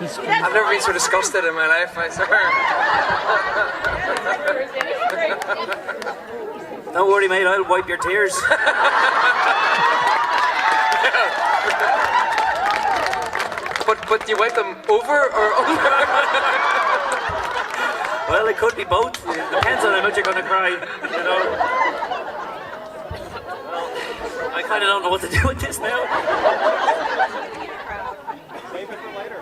I've never been so disgusted in my life, I swear. Don't worry, mate, I'll wipe your tears. But do you wipe them over or under? Well, it could be both. It depends on how much you're going to cry, you know. Well, I kind of don't know what to do with this now. Save it for later.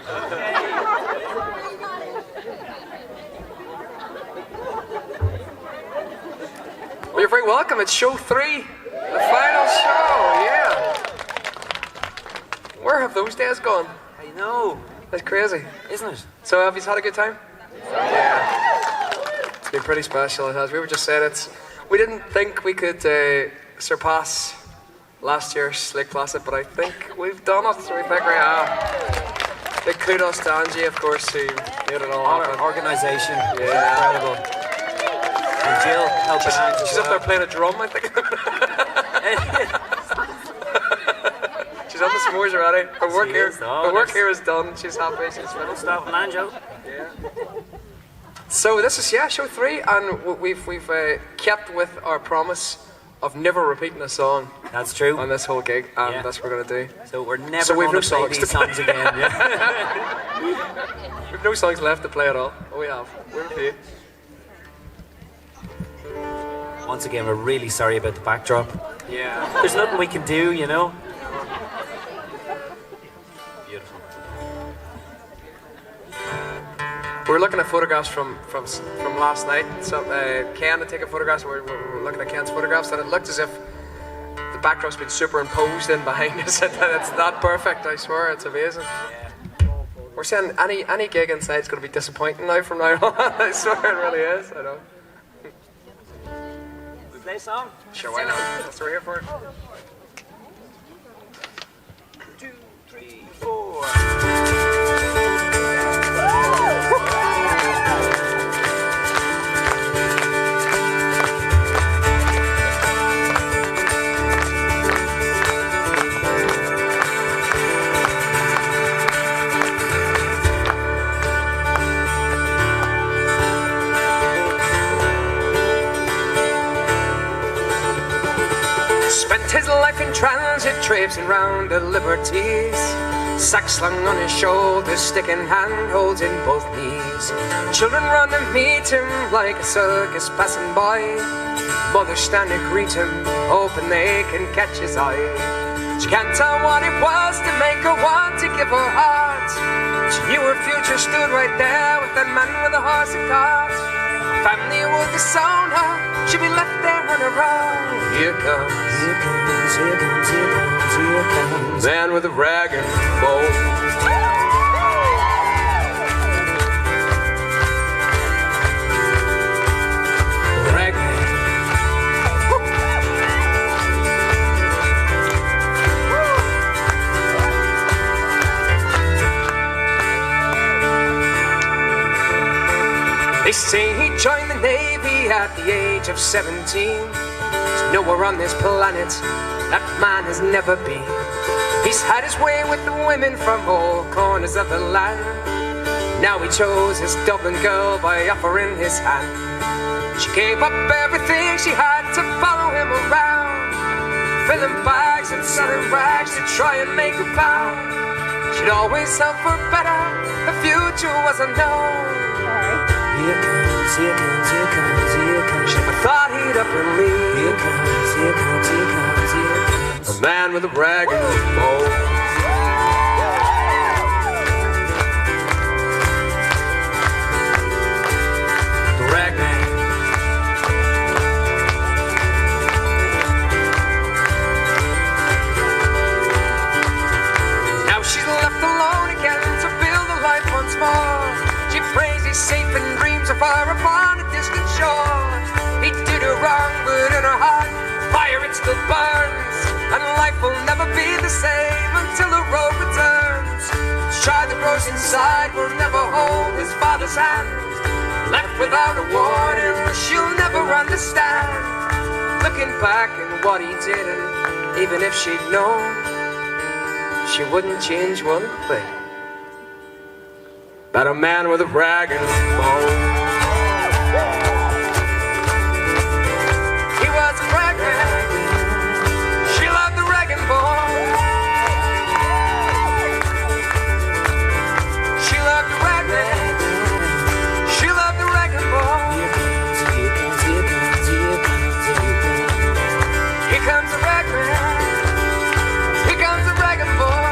Well, you're very welcome. It's show 3, the final show, yeah. Where have those days gone? I know. That's crazy. Isn't it? So have you had a good time? Yeah. It's been pretty special, it has. We were just saying we didn't think we could surpass last year's Slick Placid, but I think we've done it, so we think we have. Big kudos to Angie, of course, who made it all happen. Organisation. Yeah. Incredible. And Jill helping out. She's up there playing a drum, I think. She's on the s'mores already. Her work here is done. She's happy. She's finished. Stuff, Manjo. Yeah. So this is show 3, and we've kept with our promise of never repeating a song. That's true. On this whole gig, and that's what we're gonna do. So we're never going to play these songs again. Yeah. We've no songs left to play at all. Oh, we have. We're a few. Once again, we're really sorry about the backdrop. Yeah. There's nothing we can do, you know. Beautiful. We're looking at photographs from last night. So Ken had taken photographs. We're looking at Ken's photographs, and it looked as if the backdrop's been superimposed in behind us, and it's not perfect. I swear, it's amazing. Yeah. We're saying any gig inside is going to be disappointing now from now on. I swear it really is. I know. We play a song? Sure, why not? That's what we're here for. 2, 3, 4. His life in transit, traipsing round the liberties. Sack slung on his shoulders, stick in hand, holds in both knees. Children run to meet him like a circus passing by. Mothers stand to greet him, hoping they can catch his eye. She can't tell what it was to make her want to give her heart. She knew her future stood right there with that man with a horse and cart. Family would disown her, she'd be left there on her own. Here comes, here comes, here comes, here comes, here comes man with a rag and bowl. Ragman. They say he joined the Navy at the age of 17. There's nowhere on this planet that man has never been. He's had his way with the women from all corners of the land. Now he chose his Dublin girl by offering his hand. She gave up everything she had to follow him around, filling bags and selling rags to try and make a pound. She'd always hope for better, the future was unknown. Here comes, here comes, here comes, here comes. She never thought he'd up and leave. Here comes, here comes, here comes, here comes a man with a rag and bowl. The rag man. Now she's left alone again to build a life once more. She prays he's safe and dreams of far upon a distant shore. He did her wrong, but in her heart, fire it still burns. And life will never be the same until the road returns. The child that grows inside will never hold his father's hand. Left without a warning, she'll never understand. Looking back at what he did, and even if she'd known, she wouldn't change one thing. about a man with a rag and bone. He was a rag man. She loved the rag and bone. She loved the rag man. She loved the rag and bone. Here comes the rag man. Here comes the rag and bone.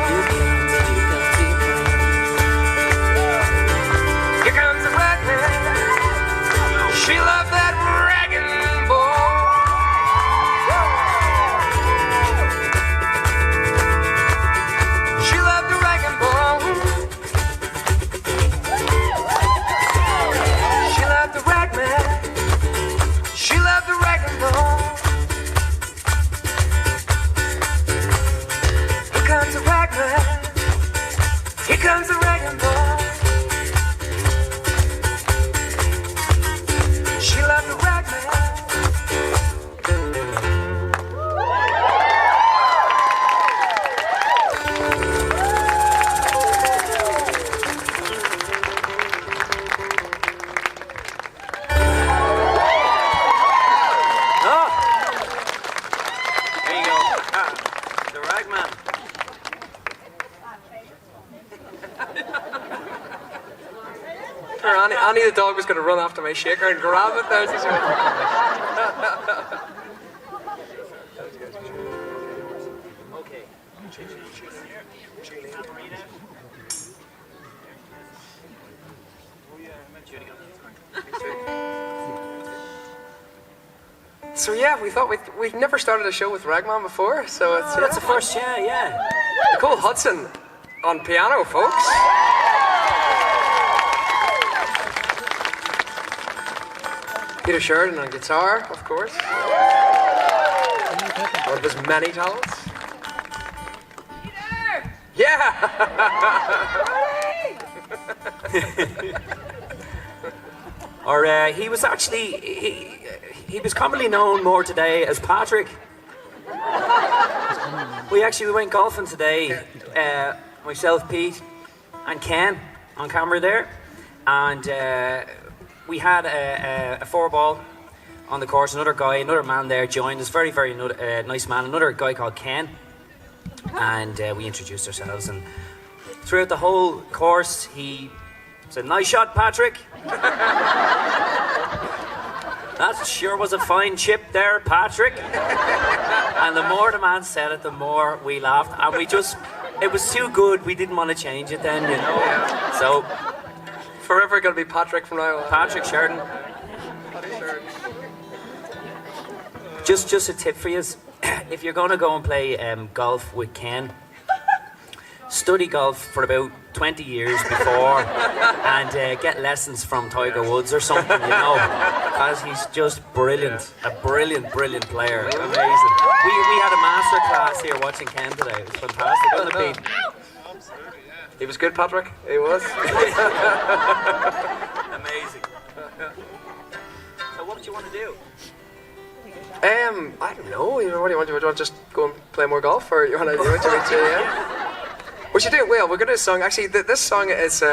She loved that rag and bone. She loved the rag and bone. She loved the rag man. She loved the rag and bone. Here comes the rag man. Here comes the rag and bone. She loved the rag man. Oh! There you go. Ah, the rag man. Annie the dog was going to run after my shaker and grab it there. Okay. So yeah, we thought we've never started a show with Ragman before, so it's That's the first, yeah. Nicole Hudson on piano, folks. Peter Sheridan on guitar, of course. One of his many talents. Peter! Yeah! Or he was actually, he was commonly known more today as Patrick. We went golfing today, myself, Pete, and Ken on camera there, and we had a 4-ball on the course. Another man there joined us, very, very nice man, another guy called Ken, and we introduced ourselves, and throughout the whole course he said, "Nice shot, Patrick." That sure was a fine chip there, Patrick. And the more the man said it, the more we laughed, and it was too good, we didn't want to change it then, you know. So Forever gonna be Patrick from now on. Patrick Sheridan. Just a tip for you: if you're gonna go and play golf with Ken, study golf for about 20 years before, and get lessons from Tiger Woods or something, you know, because he's just brilliant, a brilliant player, amazing. We had a master class here watching Ken today. It was fantastic, wasn't it, Pete? He was good, Patrick. He was. Amazing. So what did you want to do? I don't know. What do you want? Do you want to just go and play more golf, or you want to do it? Yeah. We should do it. Well, we're going to do a song. Actually, this song is.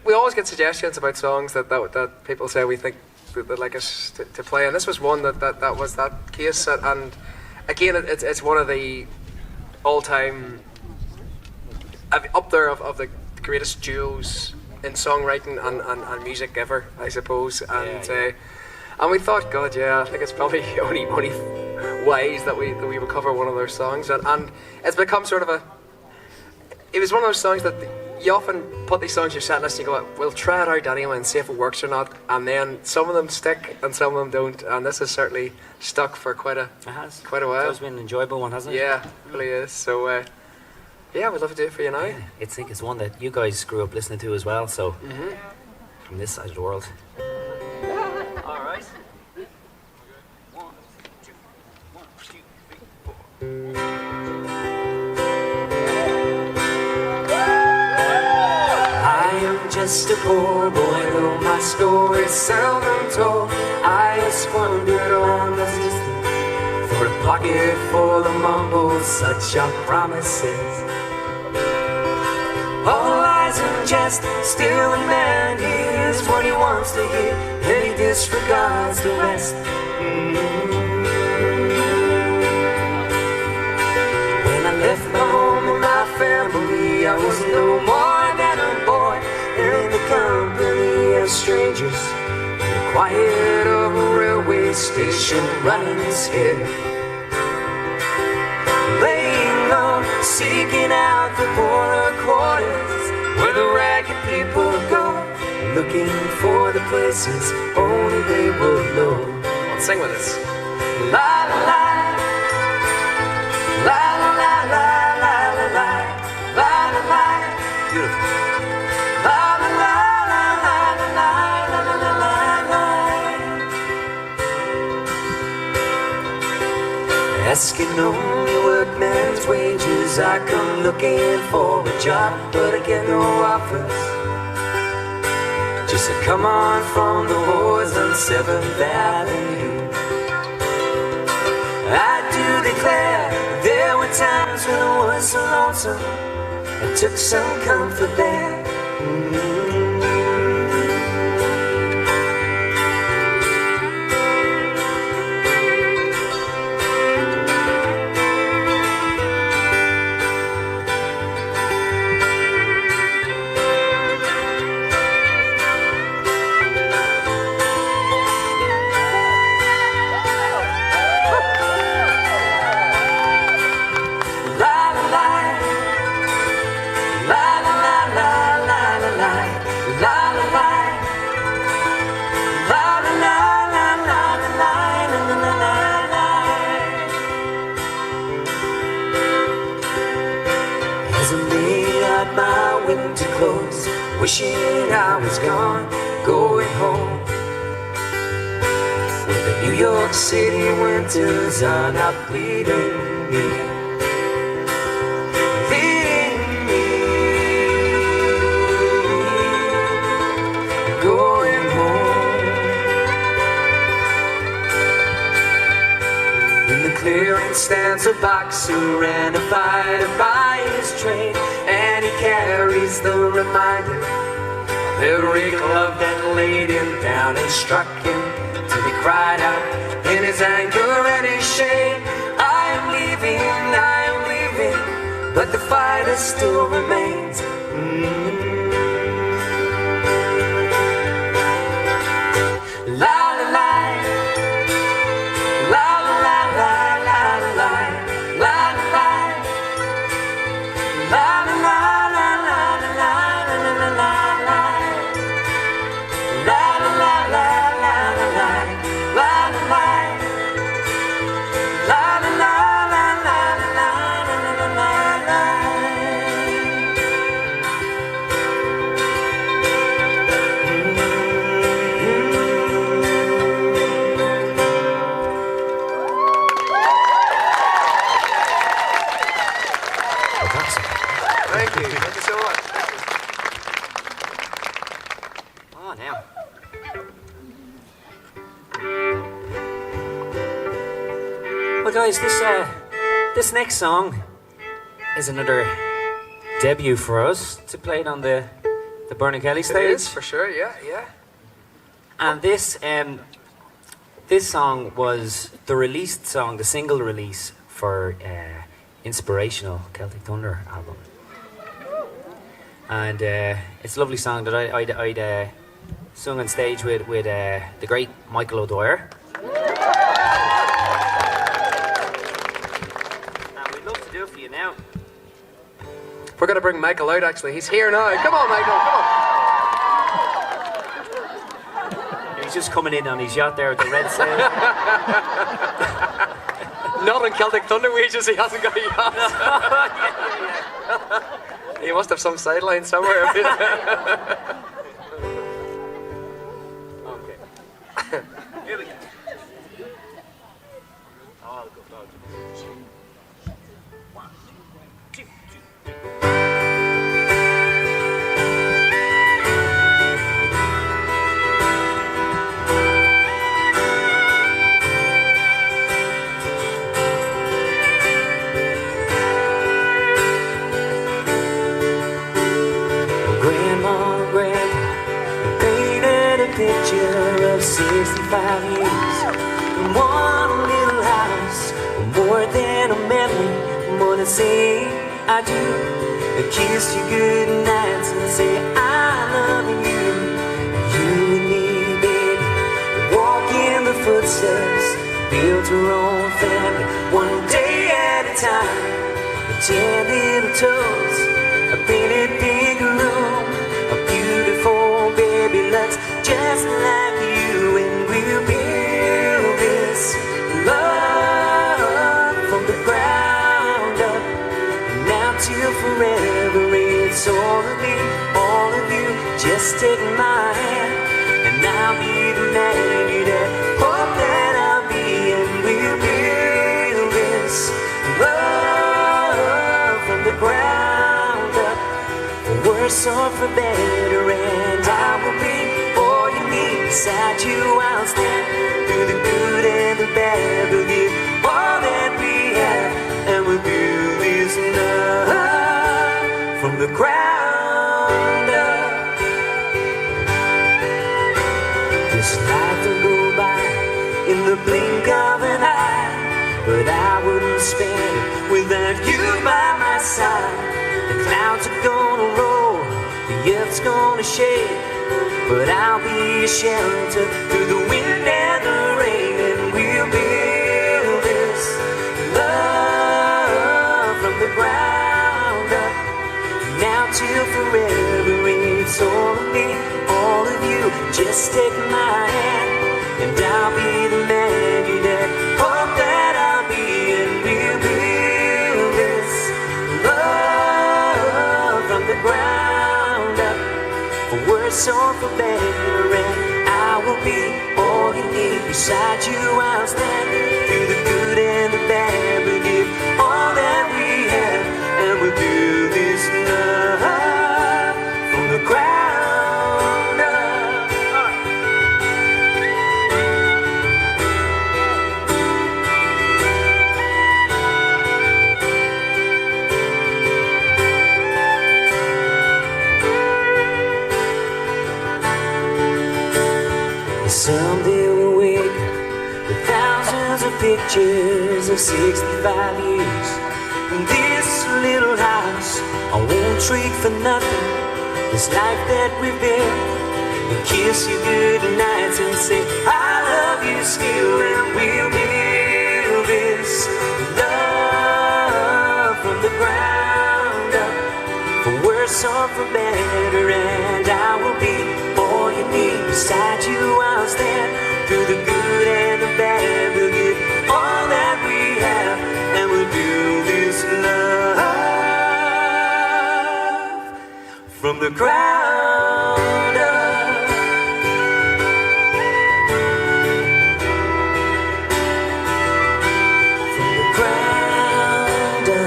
We always get suggestions about songs that people say we think they'd like us to play, and this was one that was that case. And again, it's one of the all-time up there of the greatest duos in songwriting and music ever, I suppose. And we thought, God, yeah, I think it's probably only wise that we would cover one of their songs, and it's become sort of it was one of those songs that you often put these songs in your set list and you go, we'll try it out anyway and see if it works or not, and then some of them stick and some of them don't, and this has certainly stuck for quite a while. It's been an enjoyable one, hasn't it? Yeah, it really is. So yeah, we'd love to do it for you now. Yeah, I think it's one that you guys grew up listening to as well, so from this side of the world. All right. 1, 2, 1, 2, 3, 4. I am just a poor boy, though my story's seldom told. I squandered on the system for a pocket full of mumbles, such are promises. jest. Still a man hears what he wants to hear, and he disregards the rest. When I left my home and my family, I was no more than a boy in the company of strangers, in the quiet of a railway station, running his head, laying low, seeking out the poorer quarters where the ragged people go, looking for the places only they would know. Let's sing with us. La la la, la la la la la la la la la la. Beautiful. La la la la la la la la la la. Asking only workman's wages, I come looking for a job, but I get no offers. Just a come on from the whores on 7th Avenue. I do declare there were times when I was so lonesome, I took some comfort there. Wishing I was gone, going home, where the New York City winters are not bleeding me, leading me, going home. In the clearing stands a boxer and a fighter by his train, and he carries the reminder of every glove that laid him down and struck him till he cried out in his anger and his shame, I am leaving, but the fighter still remains. La la la, la la la la la la la la la la la. Well, guys, this next song is another debut for us to play it on the Byrne and Kelly stage. It is, for sure, yeah. And this song was the released song, the single release for Inspirational Celtic Thunder album. And it's a lovely song that I'd sung on stage with the great Michael O'Dwyer. Now. We're going to bring Michael out, actually. He's here now. Come on, Michael, come on. He's just coming in on his yacht there with the red sail. Not on Celtic Thunder wages, he hasn't got a yacht. He must have some sideline somewhere. Okay. Here we go. Oh, good. 65 years in one little house, more than a memory, more than say I do. I kiss you good nights and say I love you. You and me, baby, walk in the footsteps, build our own family, one day at a time. 10 little toes, a painted big room, a beautiful baby looks just like you, and we'll build this love from the ground up. Now till forever, it's all of me, all of you. Just take my hand, and I'll be the man you that hope that I'll be, and we'll build this love from the ground up. For worse or for better, and I will be all you need. Beside you I'll stand, through the good and the bad. We'll give all that we have, and we'll build this love from the ground up. This life will go by in the blink of an eye, but I wouldn't spend it without you by my side. The clouds are gonna roll, the earth's gonna shake, but I'll be a shelter through the wind and the rain, and we'll build this love from the ground up. Now till forever, it's all of me, all of you. Just take my hand, and I'll be the man you that hope that I'll be, and we'll build this love from the ground up. For worse or for better, and I will be all you need. Beside you I'll stand, through the good and the bad. We'll give all that we have, and we'll build this love from the ground up. Someday we'll wake up with thousands of pictures of 65 years in this little house. I won't trade for nothing this life that we've been, and kiss you good nights and say I love you still, and we'll build this love from the ground up. For worse or for better, and I will be all you need. Beside you I'll stand, through the good and the bad. We'll give all that we have, and we'll build this love from the ground up. From the ground up.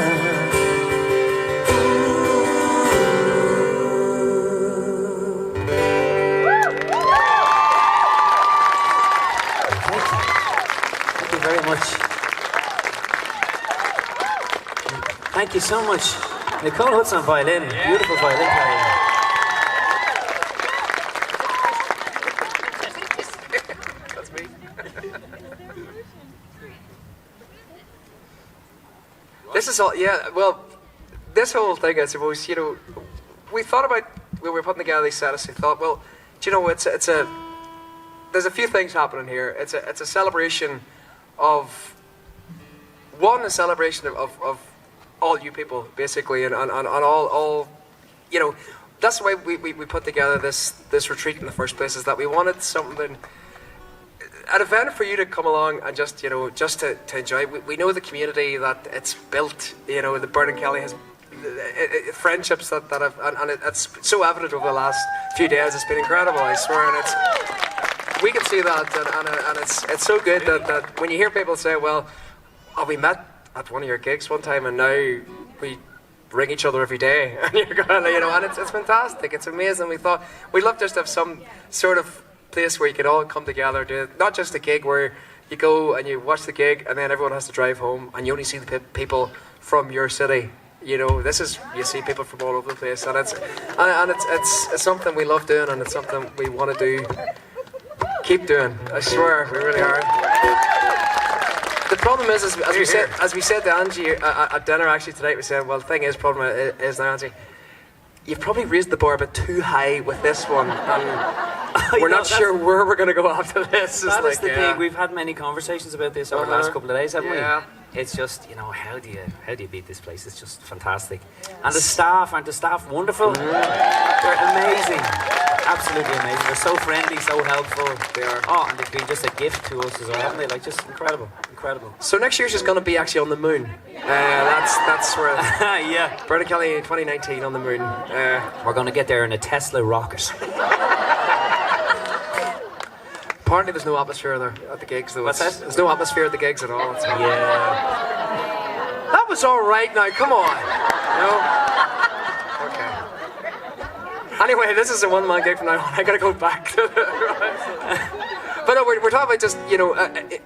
Very much. Thank you so much. Nicole Hudson on violin, beautiful violin playing. That's me. This is all, yeah, well, this whole thing, I suppose, you know, we thought about, when we were putting together these sets, we thought, well, do you know, there's a few things happening here. It's a celebration of, a celebration of all you people, basically, and all, you know, that's the way we put together this retreat in the first place, is that we wanted something, an event for you to come along and just, you know, just to enjoy. We know the community that it's built, you know, the Byrne and Kelly has friendships that have, and it's so evident over the last few days. It's been incredible, I swear, and we can see that, and it's so good that when you hear people say, well, oh, we met at one of your gigs one time, and now we ring each other every day, and you're going, you know, and it's fantastic, it's amazing. We thought we'd love just to have some sort of place where you can all come together, do not just a gig where you go and you watch the gig and then everyone has to drive home and you only see the people from your city. You know, this is, you see people from all over the place, and it's something we love doing, and it's something we want to do Keep doing. I swear, we really are. The problem is, as we said to Angie at dinner actually tonight, we said, well, the thing is, problem is now, Angie, you've probably raised the bar a bit too high with this one, and we're not sure where we're going to go after this. That is the thing. We've had many conversations about this over the last couple of days, haven't we? Yeah. It's just, how do you beat this place? It's just fantastic. And the staff, aren't the staff wonderful? They're amazing. Absolutely amazing. They're so friendly, so helpful. They are. Oh, and they've been just a gift to us as well, haven't they? Like, just incredible. So next year's just going to be actually on the moon. That's where yeah. Byrne and Kelly 2019 on the moon. We're going to get there in a Tesla rocket. Apparently there's no atmosphere there at the gigs though. What's that? There's no atmosphere at the gigs at all. Yeah. That was all right now, come on. No? Okay. Anyway, this is a one-man gig from now on. I gotta go back to But no, we're talking about just,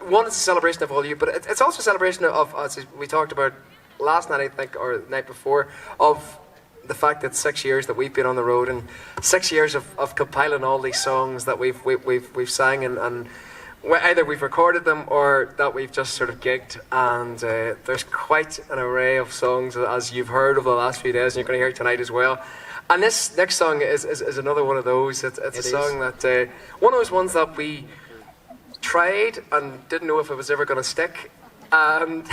one, it's a celebration of all you, but it's also a celebration of, as we talked about last night, I think, or the night before, of the fact that 6 years that we've been on the road and 6 years of compiling all these songs that we've sang and either we've recorded them or that we've just sort of gigged, and there's quite an array of songs as you've heard over the last few days and you're going to hear tonight as well. And this next song is another one of those. It's a song that one of those ones that we tried and didn't know if it was ever going to stick, and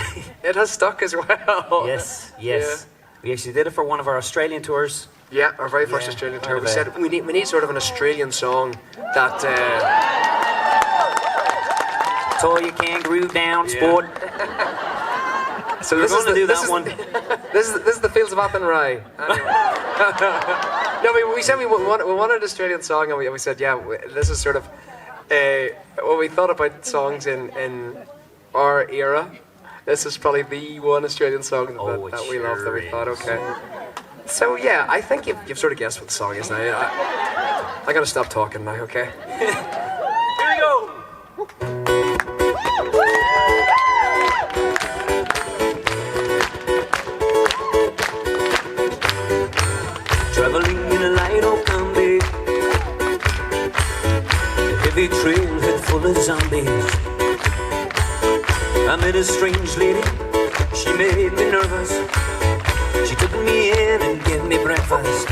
it has stuck as well. Yes. Yeah. We actually did it for one of our Australian tours. Yeah, our very first Australian tour. We said we need sort of an Australian song that. Toy your kangaroo down, sport. So We're going to do that one. This is the Fields of Athenry. Anyway. No, we said we wanted an Australian song, and we said, this is sort of when we thought about songs in our era. This is probably the one Australian song that we love, that we thought, okay. So yeah, I think you've sort of guessed what the song is now. I gotta stop talking now, okay? Here we go. Traveling in a light old Combi, heavy trailhead full of zombies. I met a strange lady, she made me nervous. She took me in and gave me breakfast.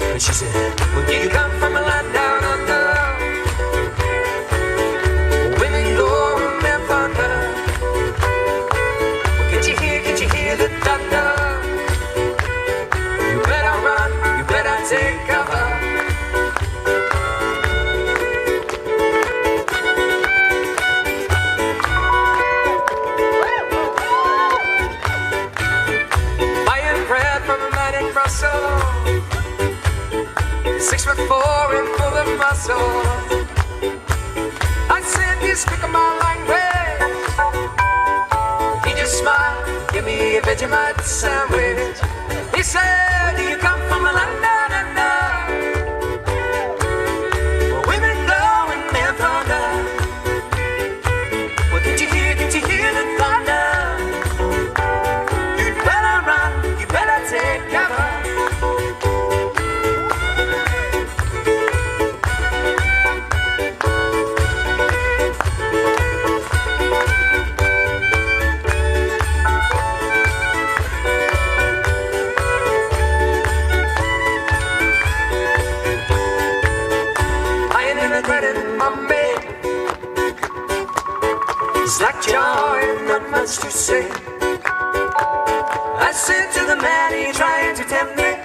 And she said, well, do you come from a land down under? Women go and men thunder. Can't you hear the thunder? You better run, you better take cover. Russell, 6'4" and full of muscle. I said, you speak my language. He just smiled, give me a Vegemite sandwich. He said, do you come from a land down under? Well, women go and men thunder. Well, can't you hear the thunder? You'd better run, you better take cover. It's like joy, not much to say. I said to the man, he trying to tempt me,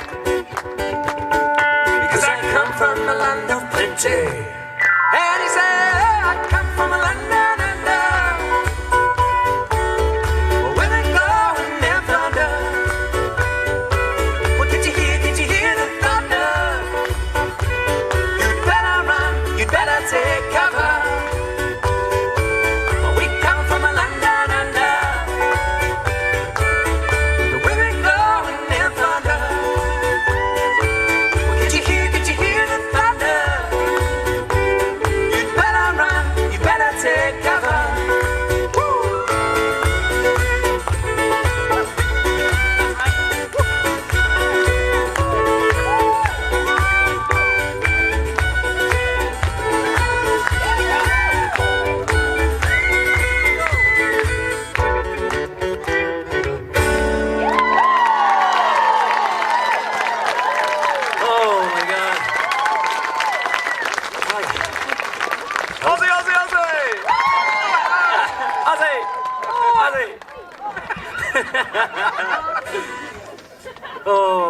because I come from a land of plenty. And he said, I come from a land down under. Well, women go and men thunder. Well, did you hear the thunder? You'd better run, you'd better take cover.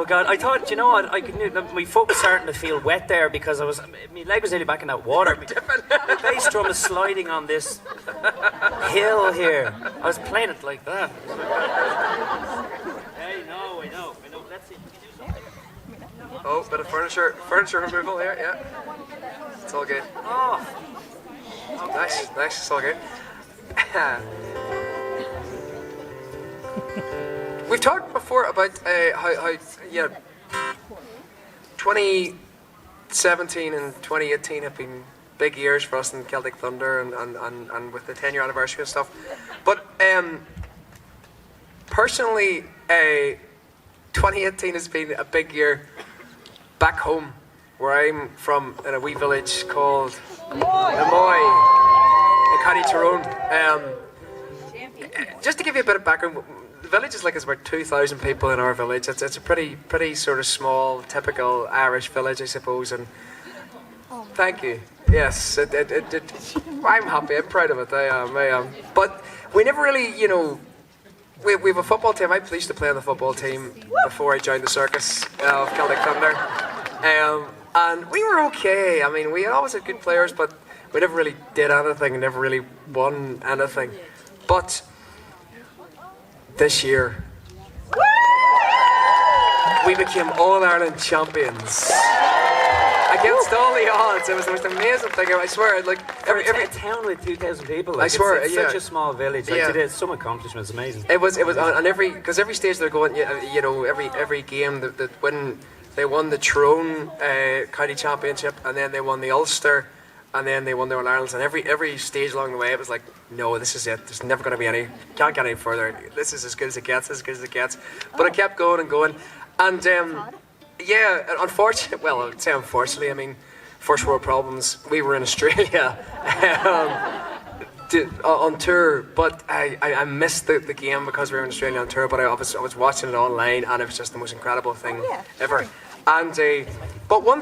Oh God! I thought, you know what? My foot was starting to feel wet there because my leg was nearly back in that water. The bass drum is sliding on this hill here. I was playing it like that. I know. Let's see. Oh, bit of furniture removal here. Yeah, it's all good. Oh. Nice. It's all good. We've talked before about how 2017 and 2018 have been big years for us in Celtic Thunder and with the 10-year anniversary and stuff. But personally, 2018 has been a big year back home, where I'm from, in a wee village called Namoy in County Tyrone. Just to give you a bit of background, the village is about 2,000 people in our village. It's a pretty sort of small, typical Irish village, I suppose. And thank you. Yes, I'm happy. I'm proud of it. I am. But we never really, we have a football team. I used to play on the football team before I joined the circus of Celtic Thunder. And we were okay. I mean, we always had good players, but we never really did anything, never really won anything. But this year, we became All-Ireland champions. Against all the odds. It was the most amazing thing. I swear, every town with 2,000 people. I swear, it's such a small village. Yeah. It is some accomplishments. Amazing. It was on every stage they're going. Every game that when they won the Tyrone County Championship, and then they won the Ulster, and then they won the All-Irelands, and every stage along the way it was like, no, this is it. There's never going to be any. Can't get any further. This is as good as it gets. But I kept going and going, and unfortunately, well, I would say unfortunately, I mean, first world problems. We were in Australia on tour, but I missed the game because we were in Australia on tour. But I was watching it online, and it was just the most incredible thing ever. And but one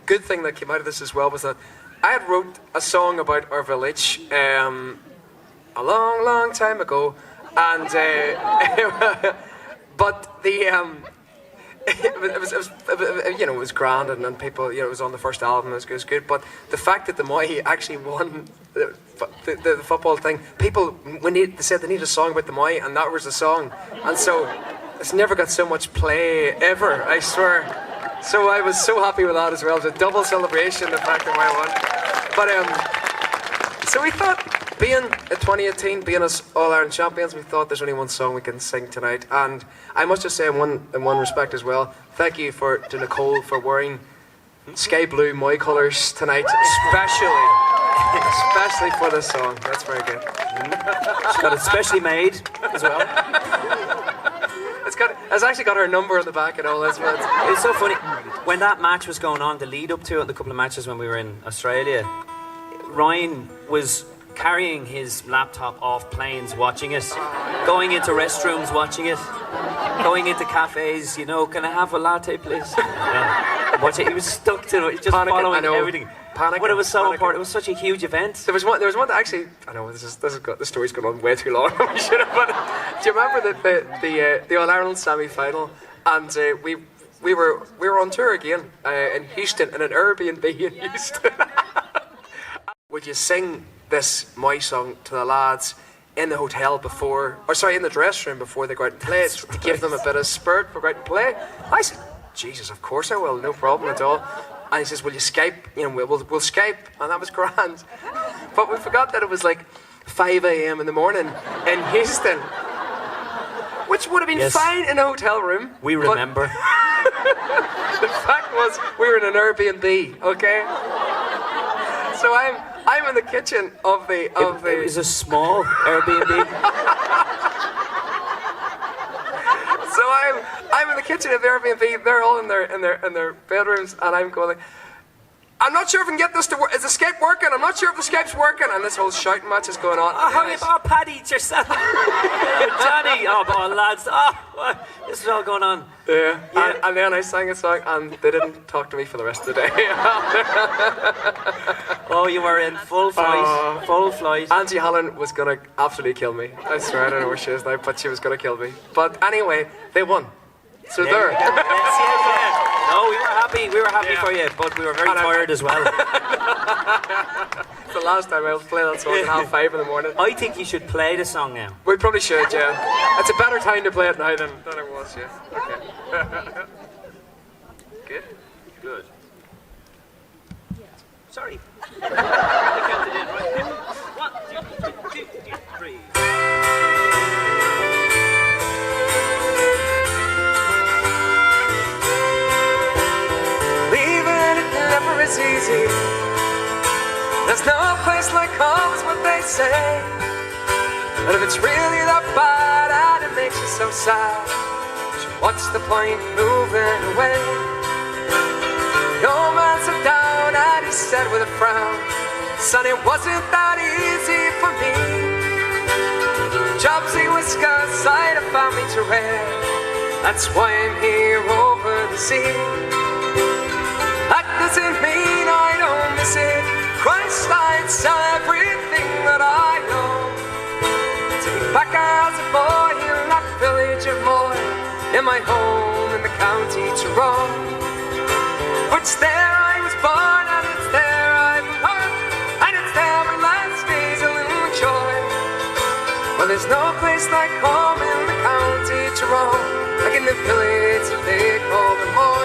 good thing that came out of this as well was that I had wrote a song about our village a long time ago, and but the it was grand, and people, it was on the first album, it was good. But the fact that the Moy actually won the football thing, people they said they needed a song about the Moy, and that was the song, and so it's never got so much play ever, I swear. So I was so happy with that as well. It was a double celebration, the fact that Moy won. But so we thought, being at 2018, being us All-Ireland champions, we thought there's only one song we can sing tonight. And I must just say, in one respect as well, thank you to Nicole for wearing sky blue Moy colours tonight, especially for this song. That's very good. She's got it specially made as well. It's actually got her number on the back and all this. It's so funny. When that match was going on, the lead up to it, the couple of matches when we were in Australia, Ryan was carrying his laptop off planes, watching it, going into restrooms, watching it, going into cafes, can I have a latte, please? Watch it. He was stuck to it, just following everything. But it was so important. It was such a huge event. There was one that actually. I know this story's gone on way too long. We should have. But do you remember the All-Ireland semi-final? And we were on tour again in Houston, in an Airbnb in Houston. Would you sing this Moy song to the lads in the hotel in the dressing room before they go out and play, to give them a bit of spirit for going out and play? I said, Jesus, of course I will, no problem at all. And he says, will you Skype? We'll Skype, and that was grand. But we forgot that it was like 5 a.m. in the morning in Houston, which would have been fine in a hotel room. We remember. The fact was, we were in an Airbnb, okay? So I'm in the kitchen of the. It was a small Airbnb. So I'm in the kitchen of the Airbnb. They're all in their bedrooms, and I'm going like, I'm not sure if I can get this to work. Is the Skype working? I'm not sure if the Skype's working. And this whole shouting match is going on. Paddy, yourself. Johnny. Lads. This is all going on. Yeah. And then I sang a song, and they didn't talk to me for the rest of the day. Oh, you were in full flight. Full flight. Angie Hallen was going to absolutely kill me. I swear, I don't know where she is now, but she was going to kill me. But anyway, they won. So there. Yes, yeah. No, we were happy. We were happy for you, but we were very tired as well. It's the last time I was playing that song at 5:30 in the morning. I think you should play the song now. We probably should, yeah. It's a better time to play it now than it was, yeah. Okay. Good? Good. Sorry. I counted in, right? 1, 2, 3. Leaving it never is easy. There's no place like home's what they say. But if it's really that bad and it makes you so sad, what's the point moving away? The old man sat down and he said with a frown, son, it wasn't that easy for me. Jobsy whiskers I'd have found me to wear. That's why I'm here over the sea. That doesn't mean I don't miss it. Christ, I'd sell everything that I know to be back as a boy in that village of Moher, in my home in the county Tyrone. For it's there I was born, and it's there I belong, and it's there my last days will enjoy. Well, there's no place like home in the county Tyrone, like in the village that they call the Moher.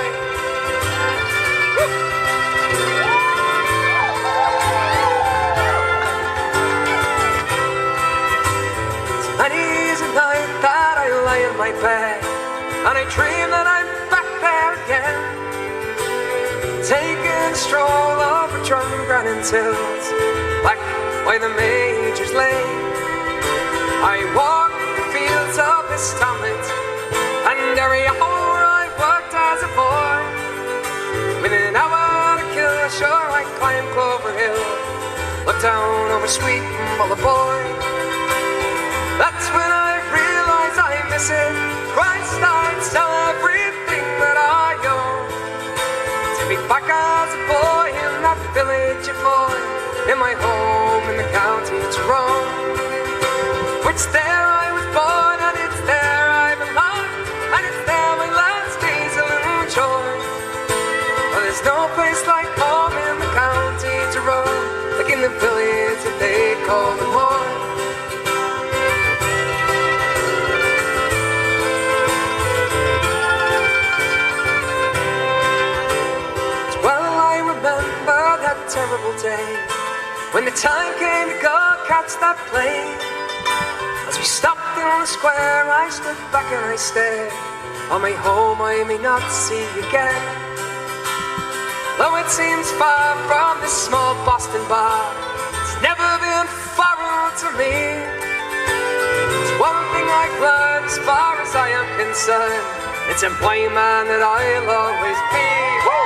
Many's a night that I lie in my bed and I dream that I'm back there again, taking a stroll over Drumgrannon hills, back by the Major's Lane. I walk the fields of this hamlet, and every hour I worked as a boy. Within an hour to kill, sure I climb Clover Hill, look down over Sweet Mullaboy. That's when I realize I miss it. Christ, I'd sell everything that I own to be back as a boy in that village of Moher, in my home in the county Tyrone. For it's there I was born, and it's there I belong, and it's there my last days will enjoy. Well, there's no place like home in the county Tyrone, like in the village that they call the Moher. Terrible day when the time came to go catch that plane. As we stopped in the square, I stood back and I stared. On my home I may not see again. Though it seems far from this small Boston bar, it's never been foreign to me. It's one thing I've learned as far as I am concerned, it's a boy man that I'll always be. Woo!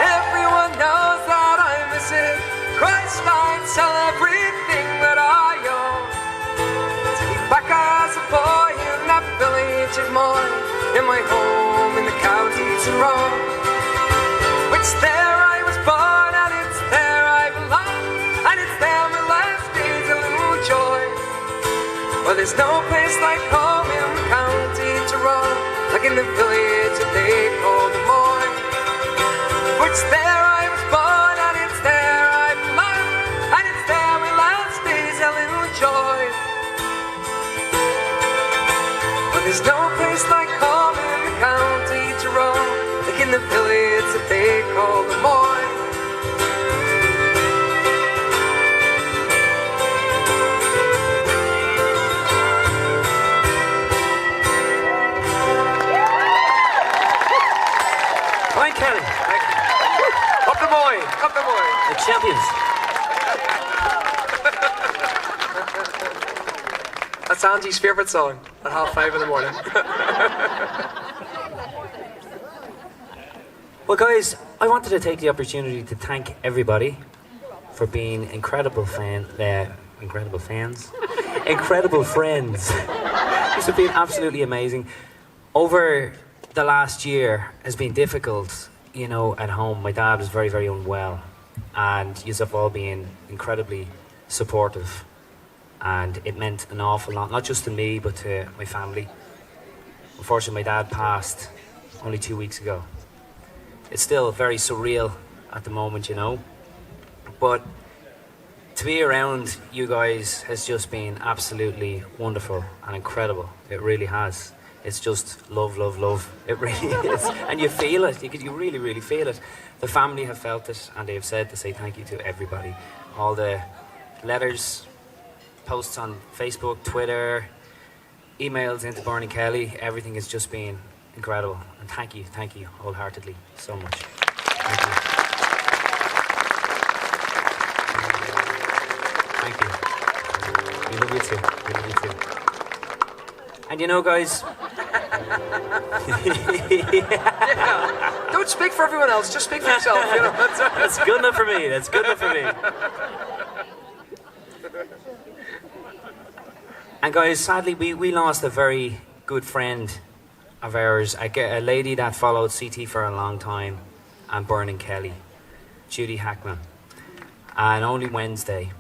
Everyone knows that I miss it. Christ, I'd sell everything that I own to be back as a boy in that village of Moher, in my home in the county Tyrone. It's there I was born, and it's there I belong, and it's there my last days a little joy. Well, there's no place like home in the county Tyrone, like in the village that they call the Moher. For it's there I was born, and it's there I belong, and it's there my last days a little joy. But there's no place like home in the county Tyrone, like in the village that they call the Moher. Byrne Kelly. Up the Moher! Up the Moher! The champions. That's Angie's favourite song at 5:30 in the morning. Well, guys, I wanted to take the opportunity to thank everybody for being incredible fans, incredible friends. This has been absolutely amazing. Over the last year has been difficult, you know, at home. My dad was very, very unwell, and you have all been incredibly supportive, and it meant an awful lot, not just to me, but to my family. unfortunately, my dad passed only 2 weeks ago. It's still very surreal at the moment, you know. But to be around you guys has just been absolutely wonderful and incredible. It really has. It's just love, love, love. It really is. And you feel it. You really, really feel it. The family have felt it, and they have said to say thank you to everybody. All the letters, posts on Facebook, Twitter, emails into Byrne and Kelly, everything has just been incredible. And thank you wholeheartedly so much. Thank you. Thank you. We love you too. We love you too. And you know, guys. Yeah. Don't speak for everyone else. Just speak for yourself. You know. That's good enough for me. That's good enough for me. And guys, sadly, we lost a very good friend of ours, a lady that followed CT for a long time, and Byrne and Kelly, Judy Hackman, and only Wednesday.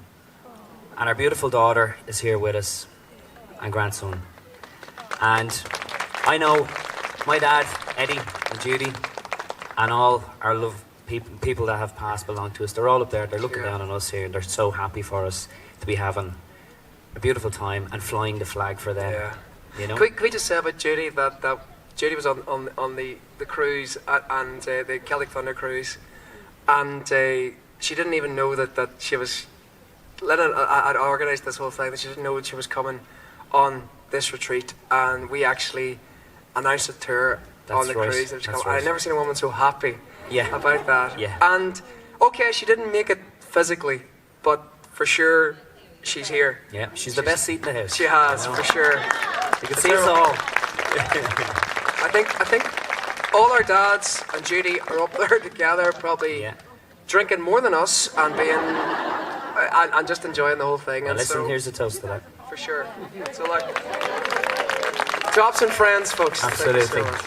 And our beautiful daughter is here with us, and grandson. And I know my dad, Eddie, and Judy, and all our love people that have passed belong to us. They're all up there. They're looking down on us here, and they're so happy for us to be having a beautiful time and flying the flag for them. Yeah. You know. Can we just say about Judy that Judy was on the cruise and the Celtic Thunder cruise, and she didn't even know that she was. Lennon had organised this whole thing. That she didn't know that she was coming on this retreat, and we actually announced it to her on the cruise. That she I'd never seen a woman so happy about that. Yeah. And okay, she didn't make it physically, but for sure she's here. Yeah, she's the best seat in the house. She has, for sure. You can see us all. I think all our dads and Judy are up there together, probably drinking more than us and being and just enjoying the whole thing. Well, and listen, so, here's a toast to that. for sure. So like, drops and friends, folks. Absolutely. Thank you so much.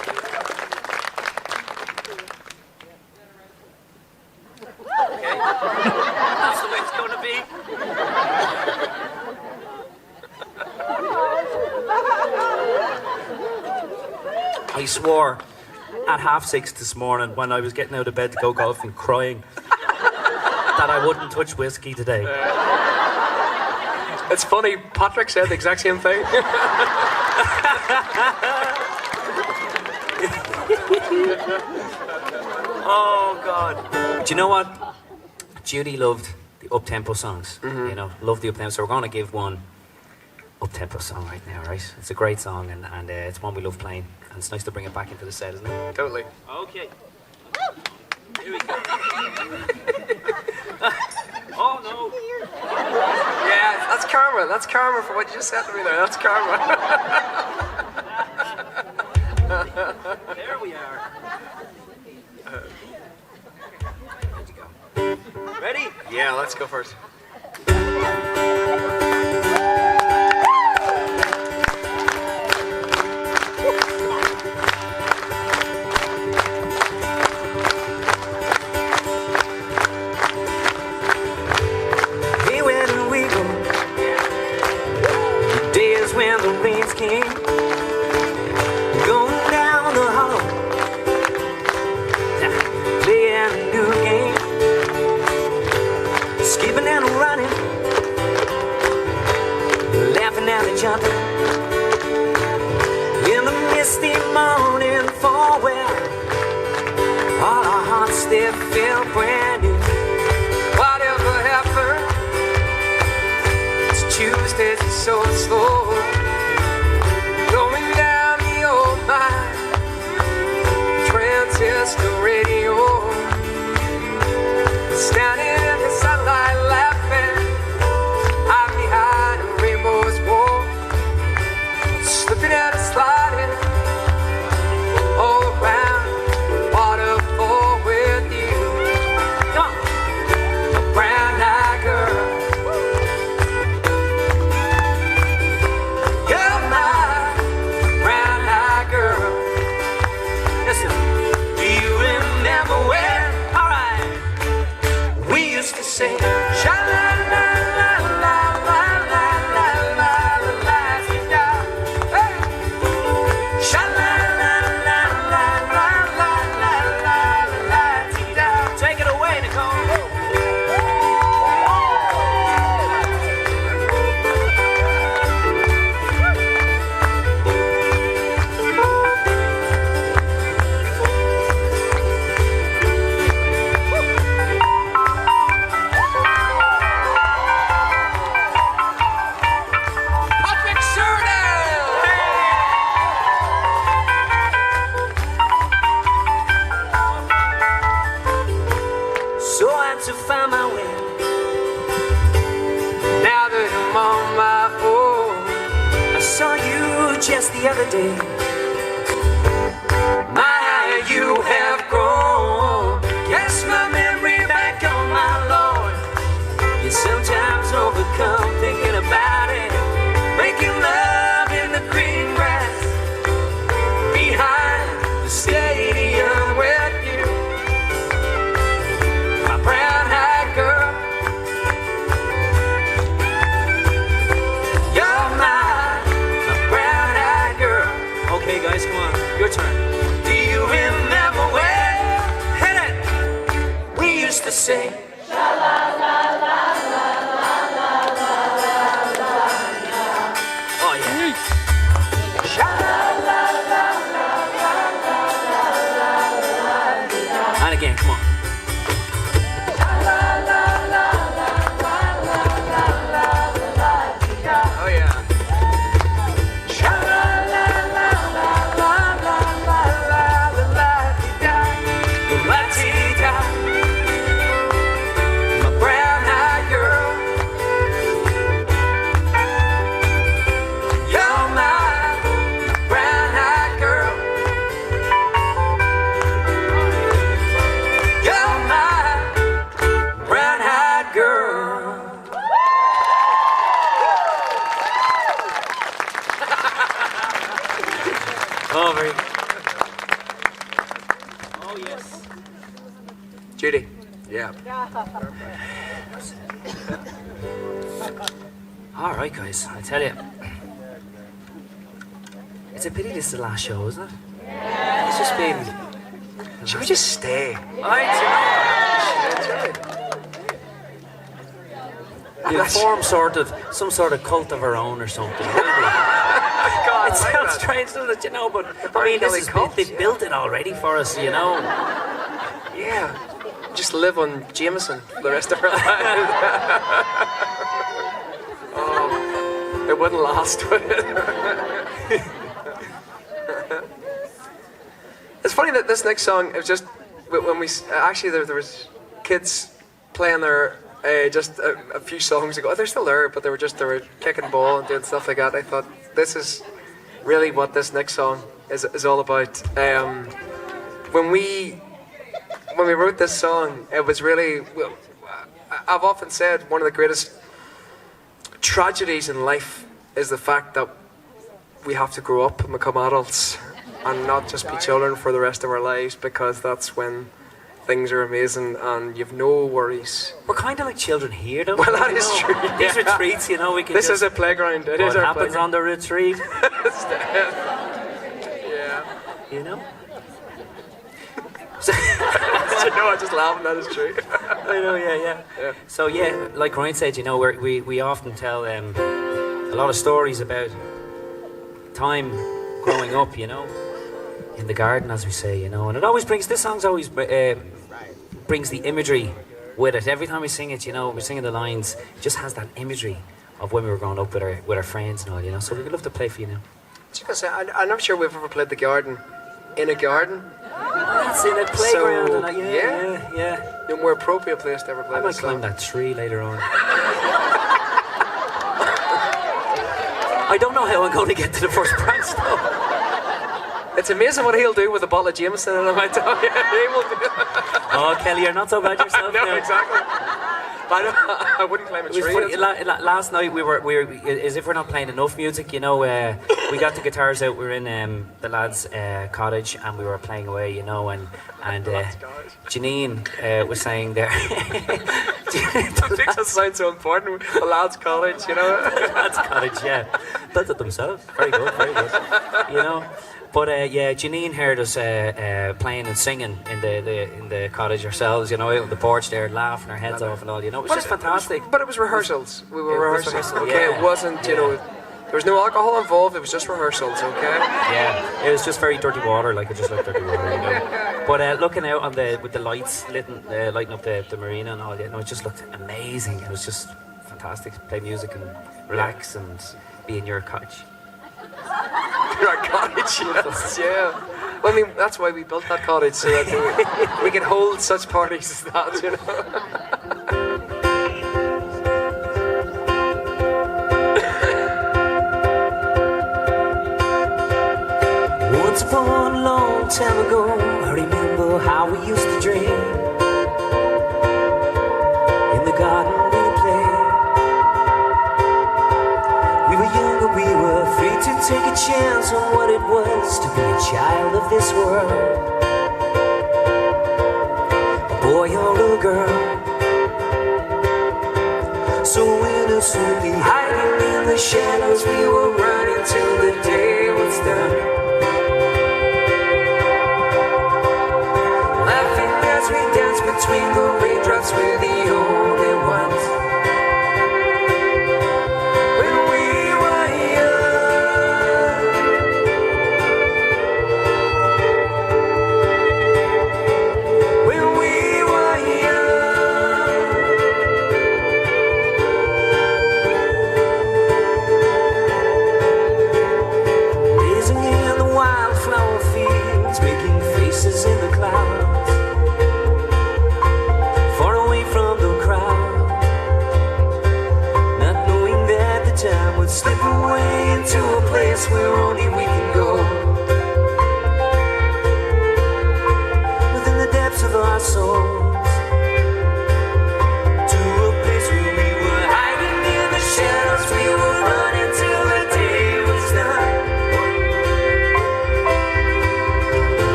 Okay. That's the way it's going to be. I swore at 6:30 this morning when I was getting out of bed to go golfing, crying, that I wouldn't touch whiskey today. It's funny, Patrick said the exact same thing. Oh, God. Do you know what? Judy loved the up-tempo songs. Mm-hmm. You know, loved the up-tempo. So we're going to give one up-tempo song right now, right? It's a great song, and it's one we love playing. And it's nice to bring it back into the set, isn't it? Totally. Okay. Here we go. Oh, no. Yeah, that's karma. That's karma for what you just said to me there. That's karma. There we are. Ready? Yeah, let's go first. When the rains came, going down the hall, playing a new game, skipping and running, laughing and jumping, in the misty morning fall where all our hearts still feel brand new. Whatever happened, it's Tuesdays are so slow. Going down the old mine, transistor radio, standing in the sunlight laughing, I'm behind a rainbow's wall, slipping and sliding all around the waterfall with you. Come on, a brown-eyed girl. the other day. My, how you have grown. Cast my memory back on my Lord. You sometimes overcome thinking about it. Making love in the green grass behind the stadium with you. My brown-eyed girl. You're my brown-eyed girl. Okay, guys, come on, your turn. Do you remember when? Hit it. We used to sing. Oh yeah. And again, come on. Oh yeah. My brown-eyed girl. You're my brown-eyed girl. You're my brown-eyed girl. Oh, very good. Oh, yes. Judy. Yeah. All right, guys, I tell you, it's a pity this is the last show, isn't it? It's just been. Should we just stay? We'll form some sort of cult of our own or something. God, It sounds strange, doesn't it? You know, but I mean, Kelly this is cult. they've built it already for us, you know. Yeah. Just live on Jameson for the rest of our lives. Oh, it wouldn't last, would it? It's funny that this next song, it was just when we actually there was kids playing there just a few songs ago. They're still there, but they were kicking ball and doing stuff like that. I thought this is really what this next song is all about. When we wrote this song, it was really, I've often said one of the greatest tragedies in life is the fact that we have to grow up and become adults and not just be children for the rest of our lives, because that's when things are amazing and you've no worries. We're kind of like children here, though. Well, that you is know? true. These Yeah. retreats, you know, we can. This just, is a playground. It what is our happens playground. on the retreat, Yeah. you know. No, I'm just laughing. That is true. I know, yeah. So yeah, like Ryan said, you know, we often tell a lot of stories about time growing up, you know, in the garden, as we say, you know, and it always brings. This song's always brings the imagery with it. Every time we sing it, you know, we're singing the lines, it just has that imagery of when we were growing up with our friends and all, you know. So we'd love to play for you now. Just gonna say, I'm not sure we've ever played the garden in a garden. That's in a playground, So, and that, yeah. yeah. A more appropriate place to ever play I might this climb song. that tree later on. I don't know how I'm going to get to the first branch, though. It's amazing what he'll do with a bottle of Jameson, and I tell you, he will do. Oh, Kelly, you're not so bad yourself. No, now. exactly. But I wouldn't climb a It was tree. funny, last night we were as if we're not playing enough music, you know. We got the guitars out. We were in the lads' cottage, and we were playing away, you know. And Janine was saying there. That makes us sound so important. The lads' college, you know. Lads' cottage, yeah, built it themselves. Very good, you know. But yeah, Janine heard us playing and singing in the cottage ourselves, you know, out on the porch there, laughing our heads off and all, you know. It was just fantastic. But it was rehearsals. We were It was rehearsing. rehearsal, Okay, yeah. it wasn't, you know, there was no alcohol involved. It was just rehearsals. Okay. Yeah, it was just very dirty water, like it just like dirty water, you know. But looking out on with the lights lighting up the marina and all, you know, it just looked amazing. It was just fantastic to play music and relax and be in your cottage. Our cottage, yes, yeah. Well, I mean, that's why we built that cottage, so that we can hold such parties as that, you know. Once upon a long time ago, I remember how we used to dream. In the garden we played. We were younger, we were free to take a chance on what it was to be a child of this world. A boy or a girl, so innocently hiding in the shadows, we were running till the day was done. Laughing as we danced between the raindrops, we're the only ones. When we were young, when we were young, gazing in the wildflower fields, making faces in the clouds, far away from the crowd, not knowing that the time would slip away into a place where only we can go. Within the depths of our souls, to a place where we were hiding in the shadows, we were running till the day was done.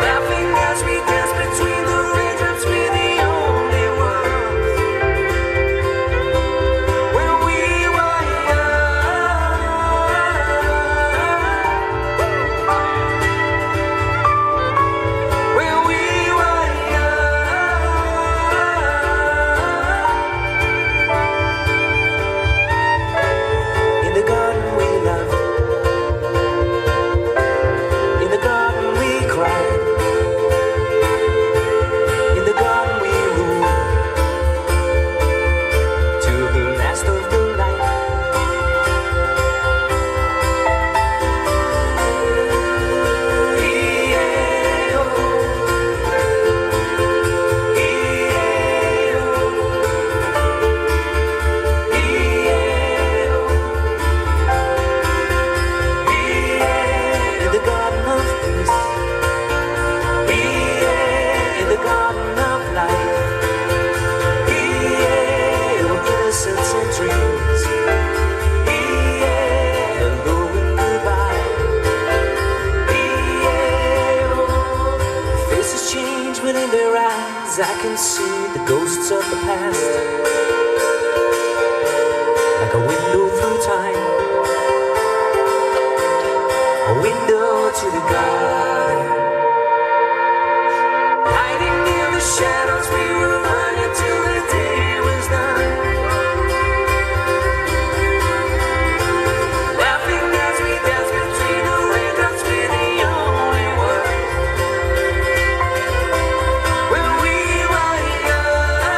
Laughing as we danced between the raindrops, we're the only ones. When we were young, when we were young. In the garden we loved, in the garden we cried, in the garden we ruled till the last of the night. E-A-O, E-A-O, E-A-O, E-A-O. In the garden of peace, E-A-O. In the garden of life, E-A-O. Innocence and dreams, E-A-O. Hello and goodbye, E-A-O. Faces change within their eyes, I can see the ghosts of the past, like a window through time, a window to the garden. Hiding in the shadows, we were running till the day was done. Laughing as we danced between the raindrops, we're the only ones. When we were young,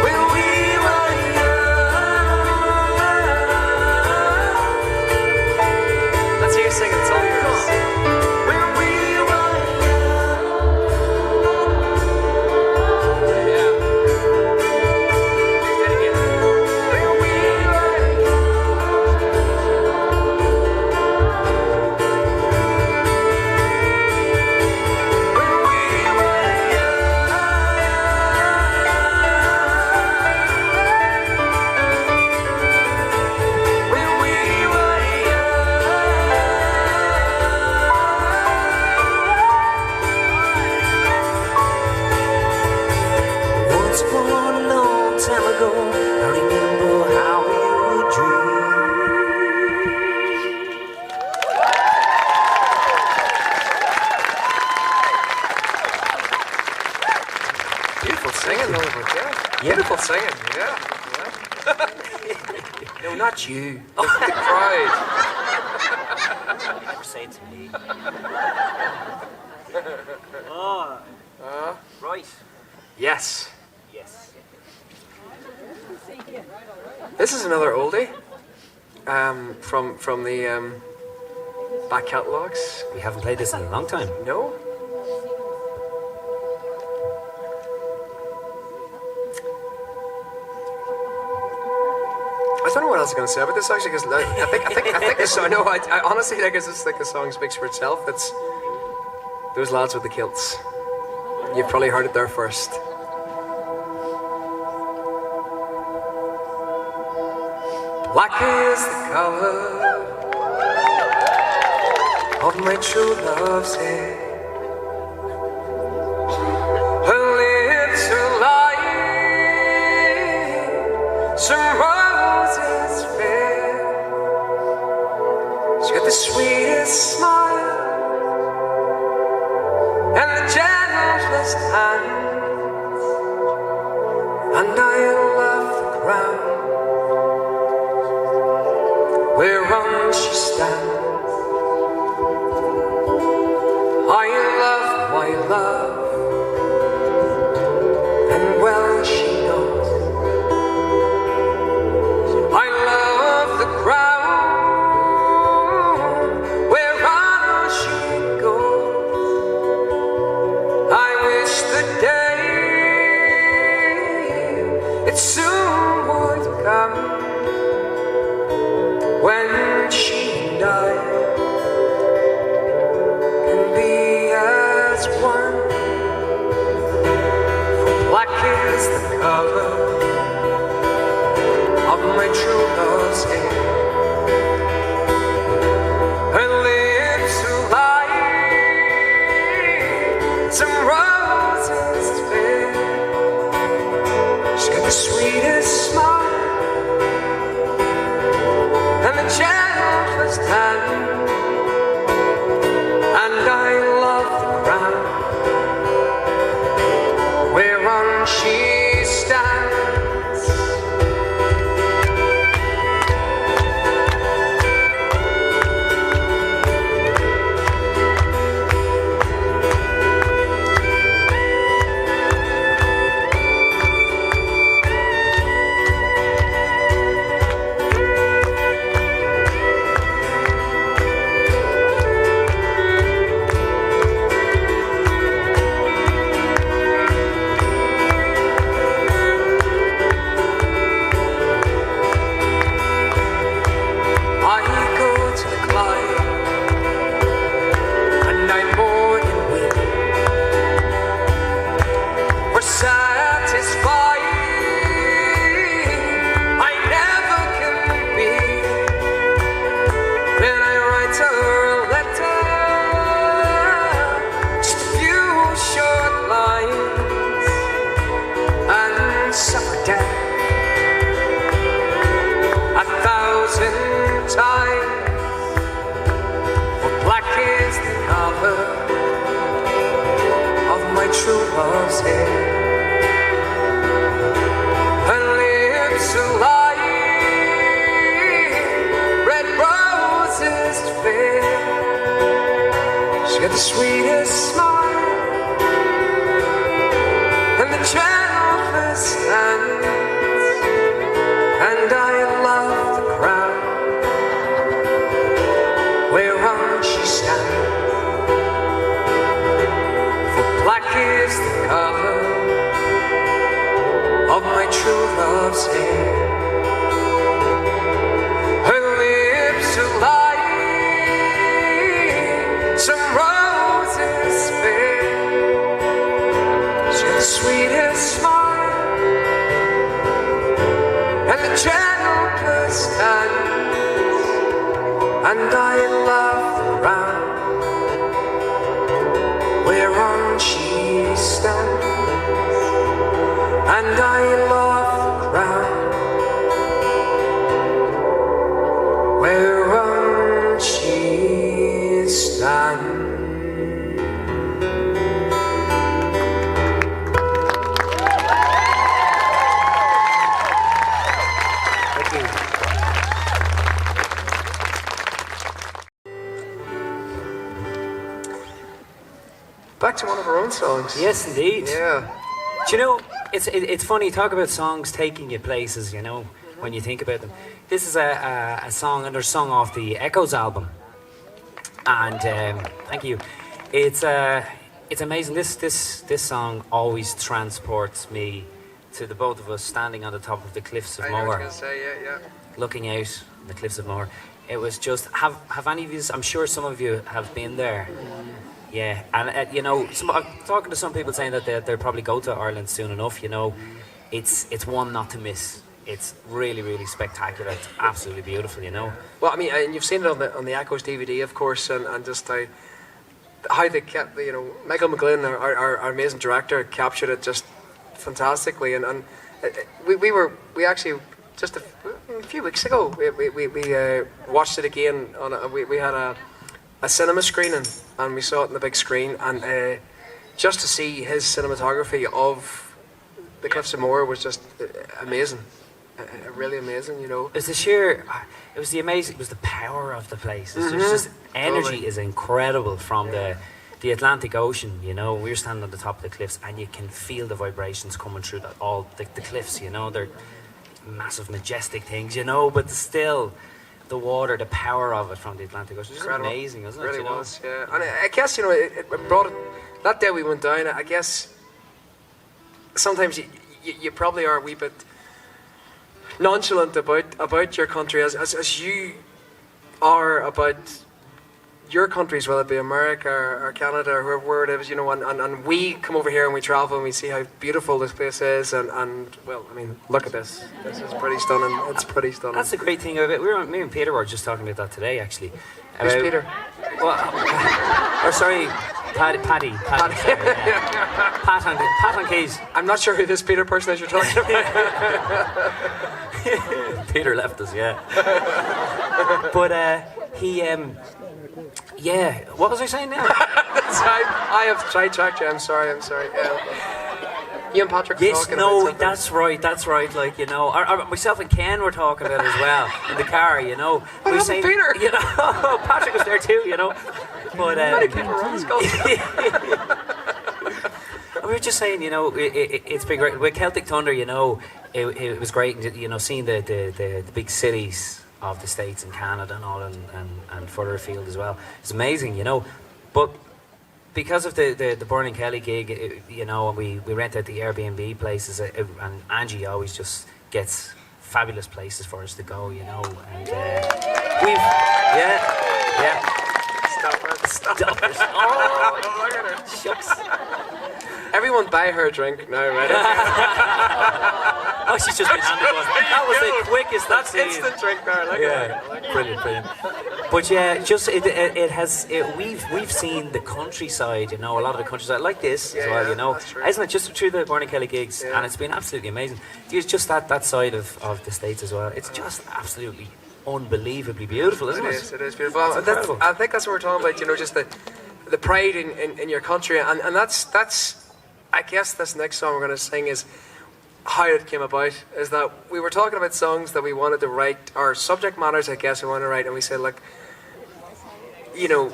when we were young. Let's hear you sing it. It's all yours. When we were young. Yeah. Do that again. When we were Once upon a long time ago, I remember how we would dream. Beautiful singing, Alderbrook. Yeah. Beautiful singing. Yeah. No, not you. Pride. Never say it to me. Right. Yes. Yes. This is another oldie from the back catalogues. We haven't played this in a long time. No? I else I was going to say about this actually, because I think this song. No, I honestly think the song speaks for itself. It's those lads with the kilts. You've probably heard it there first. Black is the color of my true love's hair. Her lips are like some roses fair. She's got the sweetest smile and the gentlest hands, and I love the ground whereon she stands. I love my love, and well she knows. I love the ground whereon she goes. I wish the day it soon would come when she and I can be as one. For black is the color of my true love's hair. Her lips are like some roses fair. She's got the sweetest smile and the gentlest hand, and I love the ground whereon she stands. True love's hair. Her lips are like red roses fair. She got the sweetest smile and the gentlest hands, and I love the ground whereon she stands. Black is the color of my true love's hair. Her lips are like some roses fair. She's got the sweetest smile and the gentlest hands, and I love the ground whereon she stands, and I love the ground whereon she stands. Thank you. Back to one of our own songs. Yes, indeed. Yeah. Do you know, it's funny, you talk about songs taking you places, you know, when you think about them. This is a song, another song off the Echoes album. And thank you. It's amazing. This song always transports me to the both of us standing on the top of the Cliffs of I know what Moher. I was going to say, yeah. looking out on the Cliffs of Moher. It was just, have any of you, I'm sure some of you have been there. Yeah, and you know, I'm talking to some people saying that they'll probably go to Ireland soon enough. You know, it's one not to miss. It's really, really spectacular. It's absolutely beautiful, you know. Well, I mean, and you've seen it on the Echoes DVD, of course, and just how they kept, you know, Michael McGlynn, our amazing director, captured it just fantastically. And we actually just a few weeks ago we watched it again we had a cinema screening, and we saw it on the big screen, and just to see his cinematography of the Cliffs of Moher was just amazing. Really amazing, you know. It was the power of the place. It's just energy is incredible from the Atlantic Ocean, you know. We're standing on the top of the cliffs, and you can feel the vibrations coming through all the cliffs, you know. They're massive, majestic things, you know, but still the water, the power of it from the Atlantic Ocean. It's just amazing, isn't it? Really you know? was, yeah. And I guess, you know, it brought it, that day we went down, I guess sometimes you probably are a wee bit nonchalant about your country as you are about your countries, whether it be America or Canada or wherever it is, you know, and we come over here and we travel and we see how beautiful this place is, and well, I mean, look at this. This is pretty stunning. It's pretty stunning. That's the great thing about it. Me and Peter were just talking about that today, actually. Who's Peter? Well, or sorry, Paddy. Sorry, yeah. Pat on keys. I'm not sure who this Peter person is you're talking about. Peter left us, yeah. But he, yeah. What was I saying now? I have sidetracked you. I'm sorry. You and Patrick were talking about something. That's right. Like, you know, myself and Ken were talking about it as well in the car. You know, we saying, Peter. You know, Patrick was there too. You know, but many people run this culture. We were just saying, you know, it's been great with Celtic Thunder. You know, it was great. You know, seeing the big cities of the States and Canada and all, and further afield as well. It's amazing, you know. But because of the Byrne and Kelly gig, you know, and we rent out the Airbnb places, and Angie always just gets fabulous places for us to go, you know. And Stop it. Oh, look at her. Shucks. Everyone buy her a drink now, right? Oh, she's just been handed one. That was the quickest I've seen. Instant drink there. Look at her. Brilliant. But yeah, just we've seen the countryside, you know, a lot of the countryside like this as well, you know. Isn't it just through the Byrne and Kelly gigs? Yeah. And it's been absolutely amazing. It's just that side of the States as well. It's just absolutely unbelievably beautiful, isn't it? It is beautiful. I think that's what we're talking about, you know, just the pride in your country, and that's I guess this next song we're going to sing is how it came about. Is that we were talking about songs that we wanted to write, or subject matters, I guess, we want to write, and we said, look, you know,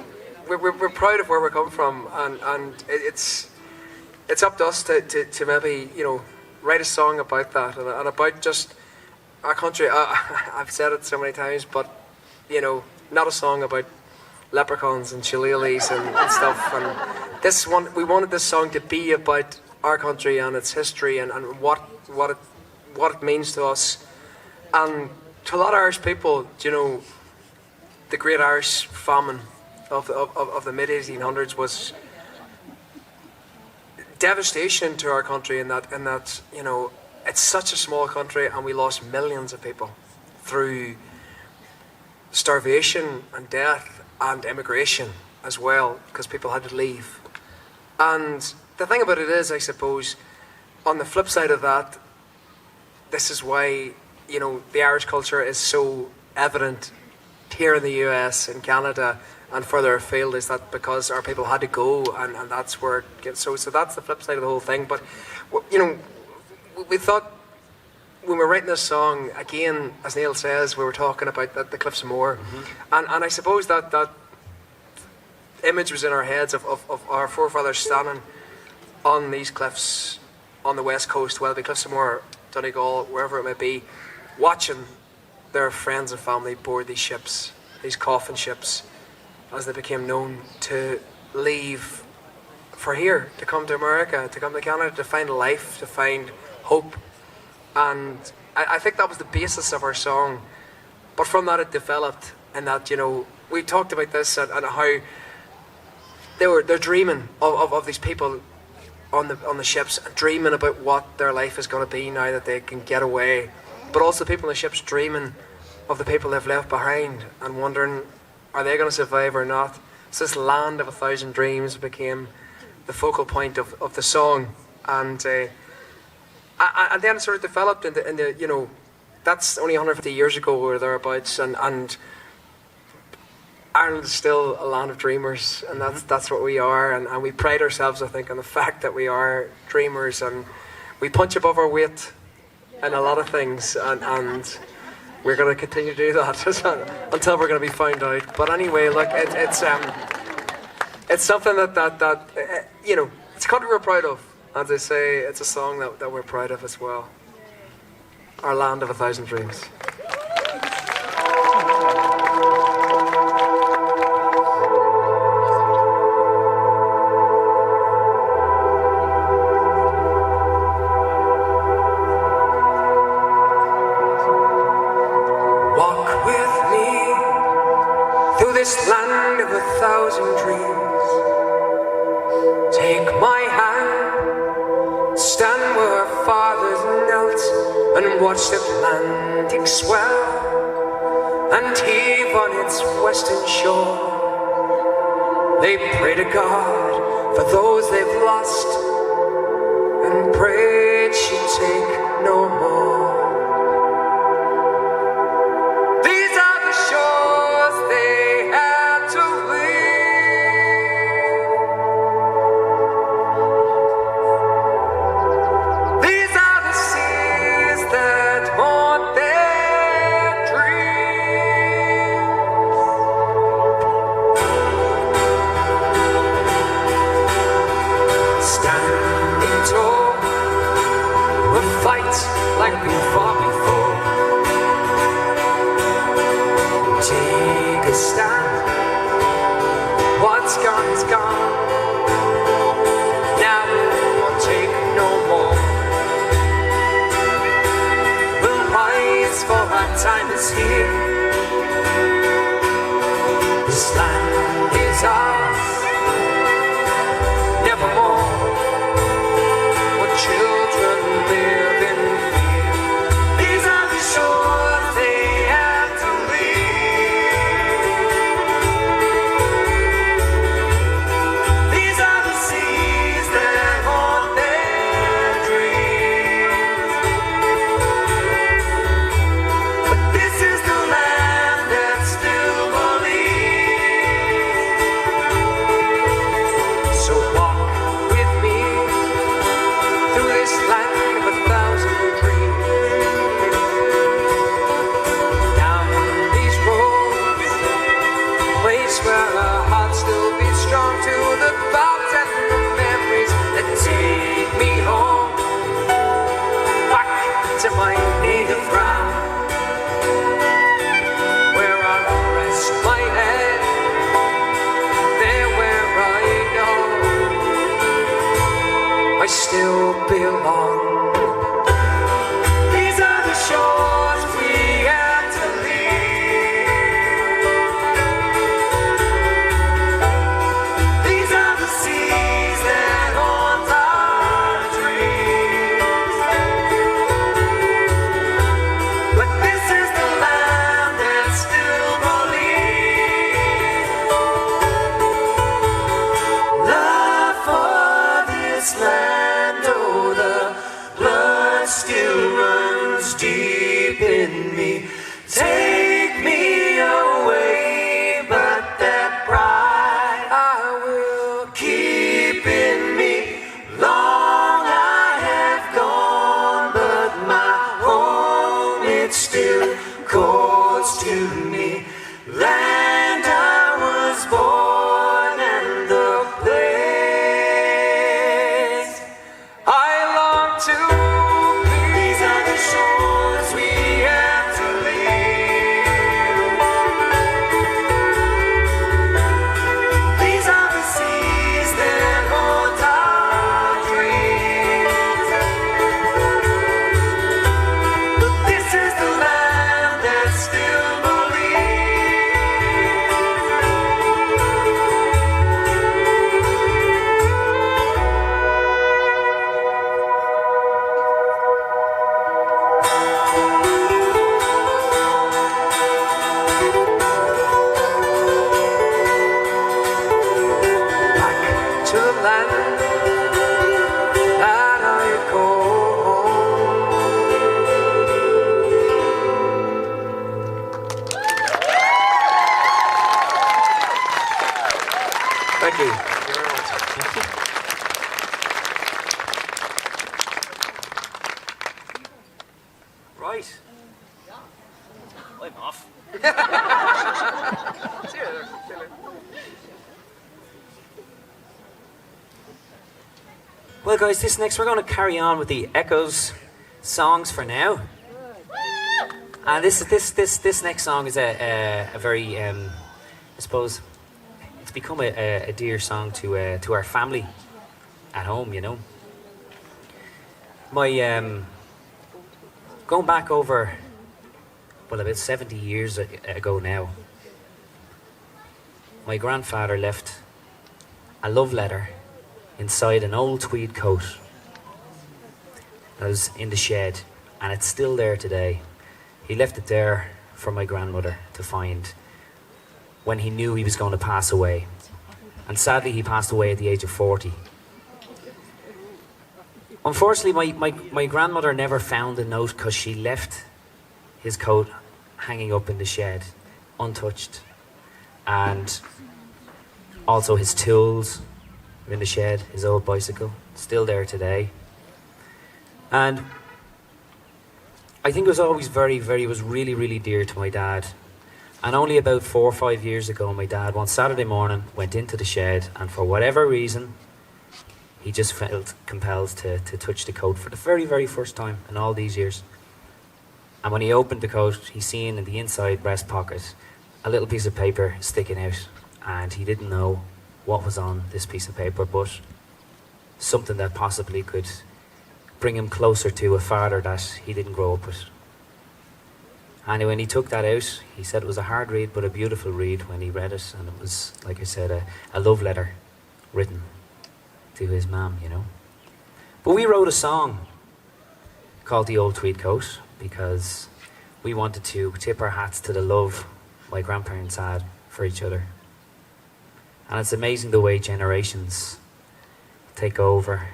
we're proud of where we come from, and it's up to us to maybe, you know, write a song about that and about just our country. I've said it so many times, but, you know, not a song about leprechauns and shillelaghs and stuff. And this one, we wanted this song to be about our country and its history and what it means to us. And to a lot of Irish people, you know, the Great Irish Famine of the mid 1800s was devastation to our country in that you know, it's such a small country and we lost millions of people through starvation and death and immigration as well, because people had to leave. And the thing about it is, I suppose, on the flip side of that, this is why, you know, the Irish culture is so evident here in the US and Canada and further afield, is that because our people had to go, and that's where it gets so that's the flip side of the whole thing. But, you know, we thought when we were writing this song, again, as Neil says, we were talking about the Cliffs of Moher, and I suppose that image was in our heads of our forefathers standing on these cliffs on the west coast, whether it be Cliffs of Moher, Donegal, wherever it may be, watching their friends and family board these ships, these coffin ships, as they became known, to leave for here, to come to America, to come to Canada, to find life, to find hope. And I think that was the basis of our song, But from that it developed, and that, you know, we talked about this and how they're dreaming of these people on the ships, dreaming about what their life is going to be now that they can get away. But also people on the ships dreaming of the people they've left behind and wondering, are they going to survive or not? So this land of 1,000 dreams became the focal point of the song, and then it sort of developed in the you know, that's only 150 years ago or thereabouts, and Ireland is still a land of dreamers, and that's what we are, and we pride ourselves, I think, on the fact that we are dreamers, and we punch above our weight in a lot of things, and we're going to continue to do that until we're going to be found out. But anyway, look, it's something that you know, it's a country we're proud of. As I say, it's a song that we're proud of as well. Our land of 1,000 dreams. This land of 1,000 dreams, take my hand, stand where our fathers knelt, and watch the Atlantic swell and heave on its western shore. They pray to God for those they've lost, and pray it should take no more. Like we fought before. Take a stand. What's gone is gone. Now we'll take no more. We'll rise, for our time is here. This land is ours. Nevermore will children live. Still belong. These are the shores we have to leave. These are the seas that haunt our dreams. But this is the land that still believes. Love for this land. Thank you. Thank you very much. Right. I'm off. See you later. See you later. Well, guys, this next we're going to carry on with the Echoes songs for now. And this next song is a very, I suppose, it's become a dear song to our family at home. You know, my going back over, well, about 70 years ago now. My grandfather left a love letter inside an old tweed coat that was in the shed, and it's still there today. He left it there for my grandmother to find when he knew he was going to pass away. And sadly, he passed away at the age of 40. Unfortunately, my grandmother never found the note because she left his coat hanging up in the shed, untouched. And also his tools in the shed, his old bicycle, still there today. And I think it was always it was really, really dear to my dad. And only about 4 or 5 years ago, my dad, one Saturday morning, went into the shed, and for whatever reason, he just felt compelled to touch the coat for the very, very first time in all these years. And when he opened the coat, he seen in the inside breast pocket a little piece of paper sticking out, and he didn't know what was on this piece of paper, but something that possibly could bring him closer to a father that he didn't grow up with. And when he took that out, he said it was a hard read, but a beautiful read when he read it, and it was, like I said, a love letter written to his mum, you know. But we wrote a song called The Old Tweed Coat because we wanted to tip our hats to the love my grandparents had for each other. And it's amazing the way generations take over.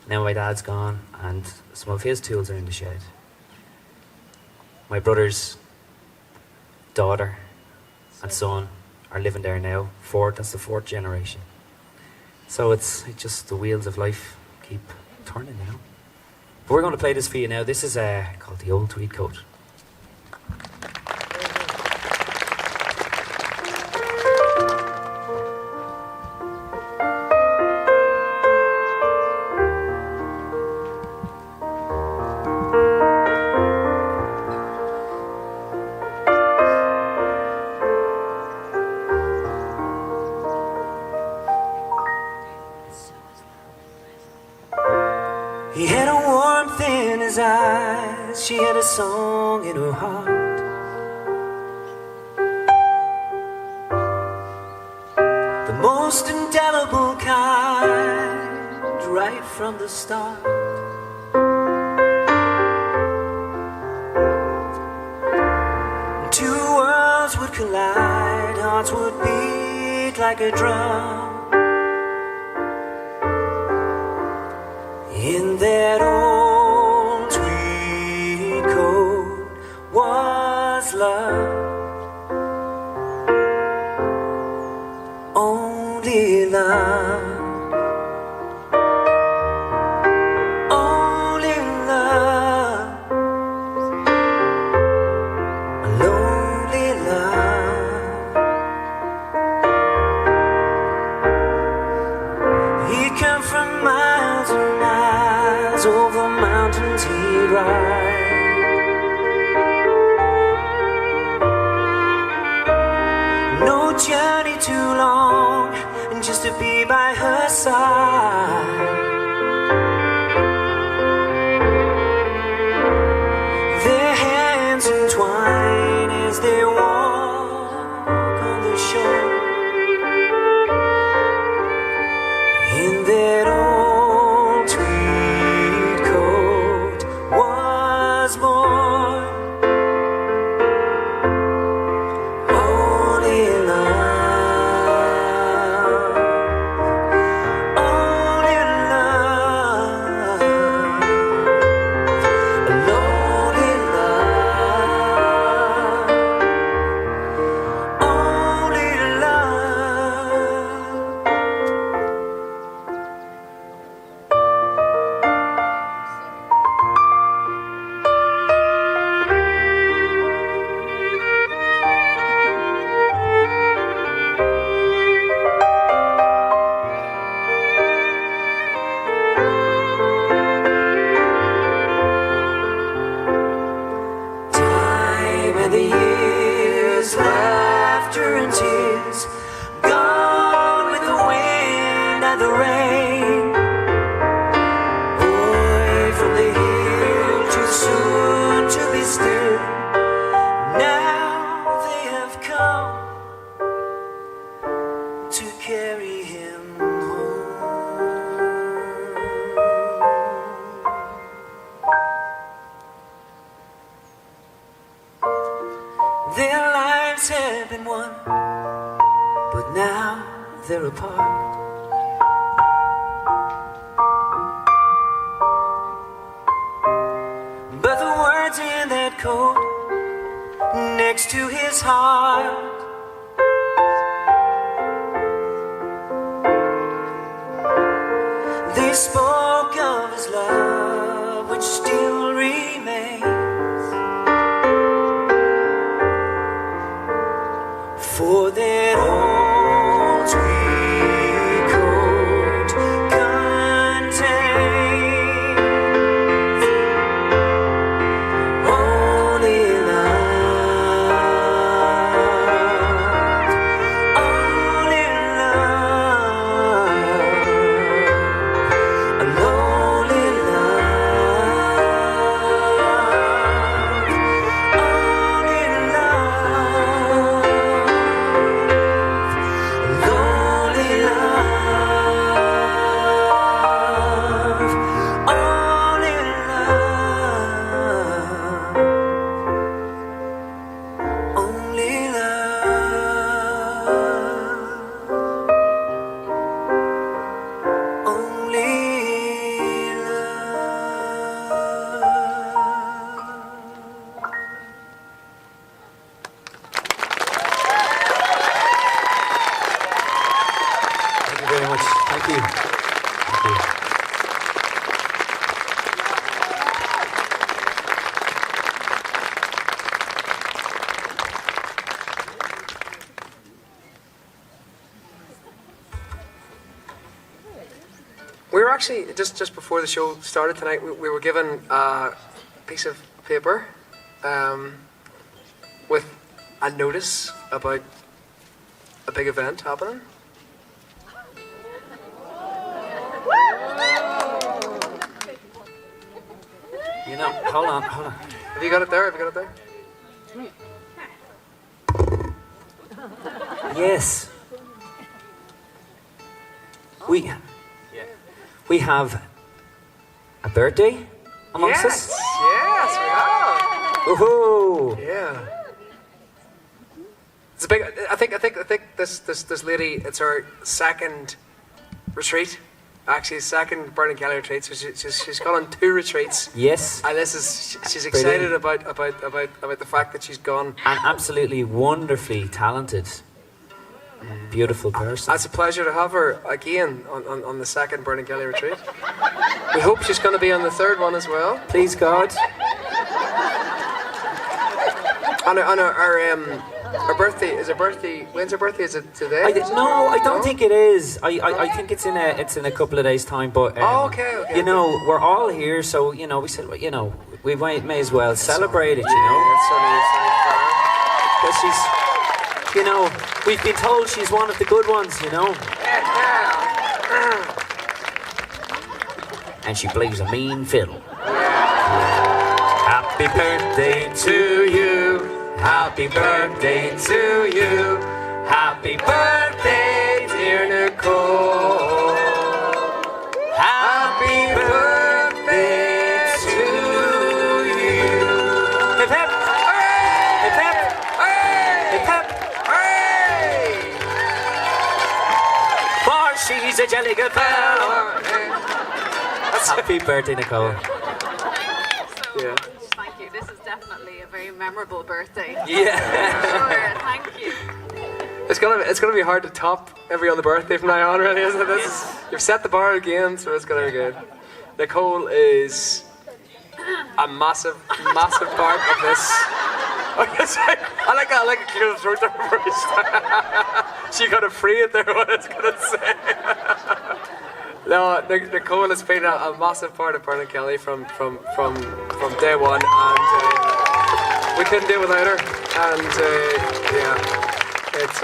Now my dad's gone and some of his tools are in the shed. My brother's daughter and son are living there now. That's the fourth generation. So it's just the wheels of life keep turning, you know. But we're going to play this for you now. This is called The Old Tweed Coat. He had a warmth in his eyes, she had a song in her heart. The most indelible kind, right from the start. Two worlds would collide, hearts would beat like a drum. In that old tweed coat was love, only love, only love, a lonely love. He came from miles and miles, over mountains he'd ride. No journey too long, and just to be by her side. Their hands entwine as they walk on the shore. In that old tweed coat was born only love, only carry him home. Their lives have been one, but now they're apart. But the words in that coat next to his heart, they spoke of his love, which still remains. For that old sweet coat contains only love, only love, a lonely love, only love. Lonely love, only love, only love, only Thank you very much. Thank you. Thank you. We were actually, just before the show started tonight, we were given a piece of paper with a notice about a big event happening. You know, hold on. Have you got it there? Have you got it there? Yes. We have a birthday amongst us. Yes, we have. Woohoo! Yeah. It's a big. I think this lady. It's her second retreat. Actually, second Byrne and Kelly retreat. So she's gone on 2 retreats. Yes. And this is she's excited about the fact that she's gone. An absolutely wonderfully talented, beautiful person. It's a pleasure to have her again on the second Byrne and Kelly retreat. We hope she's going to be on the 3rd one as well. Please God. On her birthday is her birthday. When's her birthday? Is it today? No, I don't think it is. I think it's in a couple of days' time. But okay. You know, we're all here, so you know, we said, well, you know, we may as well celebrate it. You know, because she's, you know, we've been told she's one of the good ones. You know, and she plays a mean fiddle. Happy birthday to you. Happy birthday to you. Happy birthday, dear Nicole. Happy birthday to you. Hip hip. Hip hip. Hip hip. For she's a jelly good fellow. Happy birthday, Nicole. Yeah. Thank you. This is definitely a very memorable birthday. Yeah. Sure, thank you. It's gonna be hard to top every other birthday from now on, really, isn't it? You've set the bar again, so it's gonna be good. Nicole is a massive part of this. I like a clear throat there first. She got to free it there. What it's gonna say. No, Nicole has been a massive part of Byrne and Kelly from day one, and we couldn't do it without her. And yeah, it's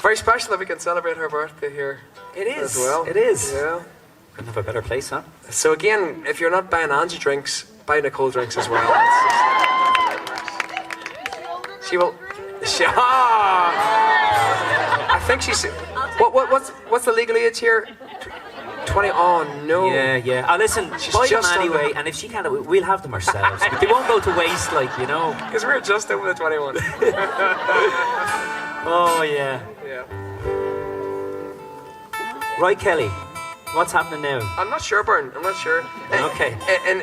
very special that we can celebrate her birthday here. It is. As well. It is. Yeah. Couldn't have a better place, huh? So again, if you're not buying Angie drinks, buy Nicole drinks as well. She will. think she's. What's the legal age here? 20. Oh no. Yeah. Listen, She's buy them just anyway, and if she can't, we'll have them ourselves. But they won't go to waste, like, you know. Because we're just over the 21. Oh yeah. Yeah. Right, Kelly. What's happening now? I'm not sure, Byrne. I'm not sure. Okay. And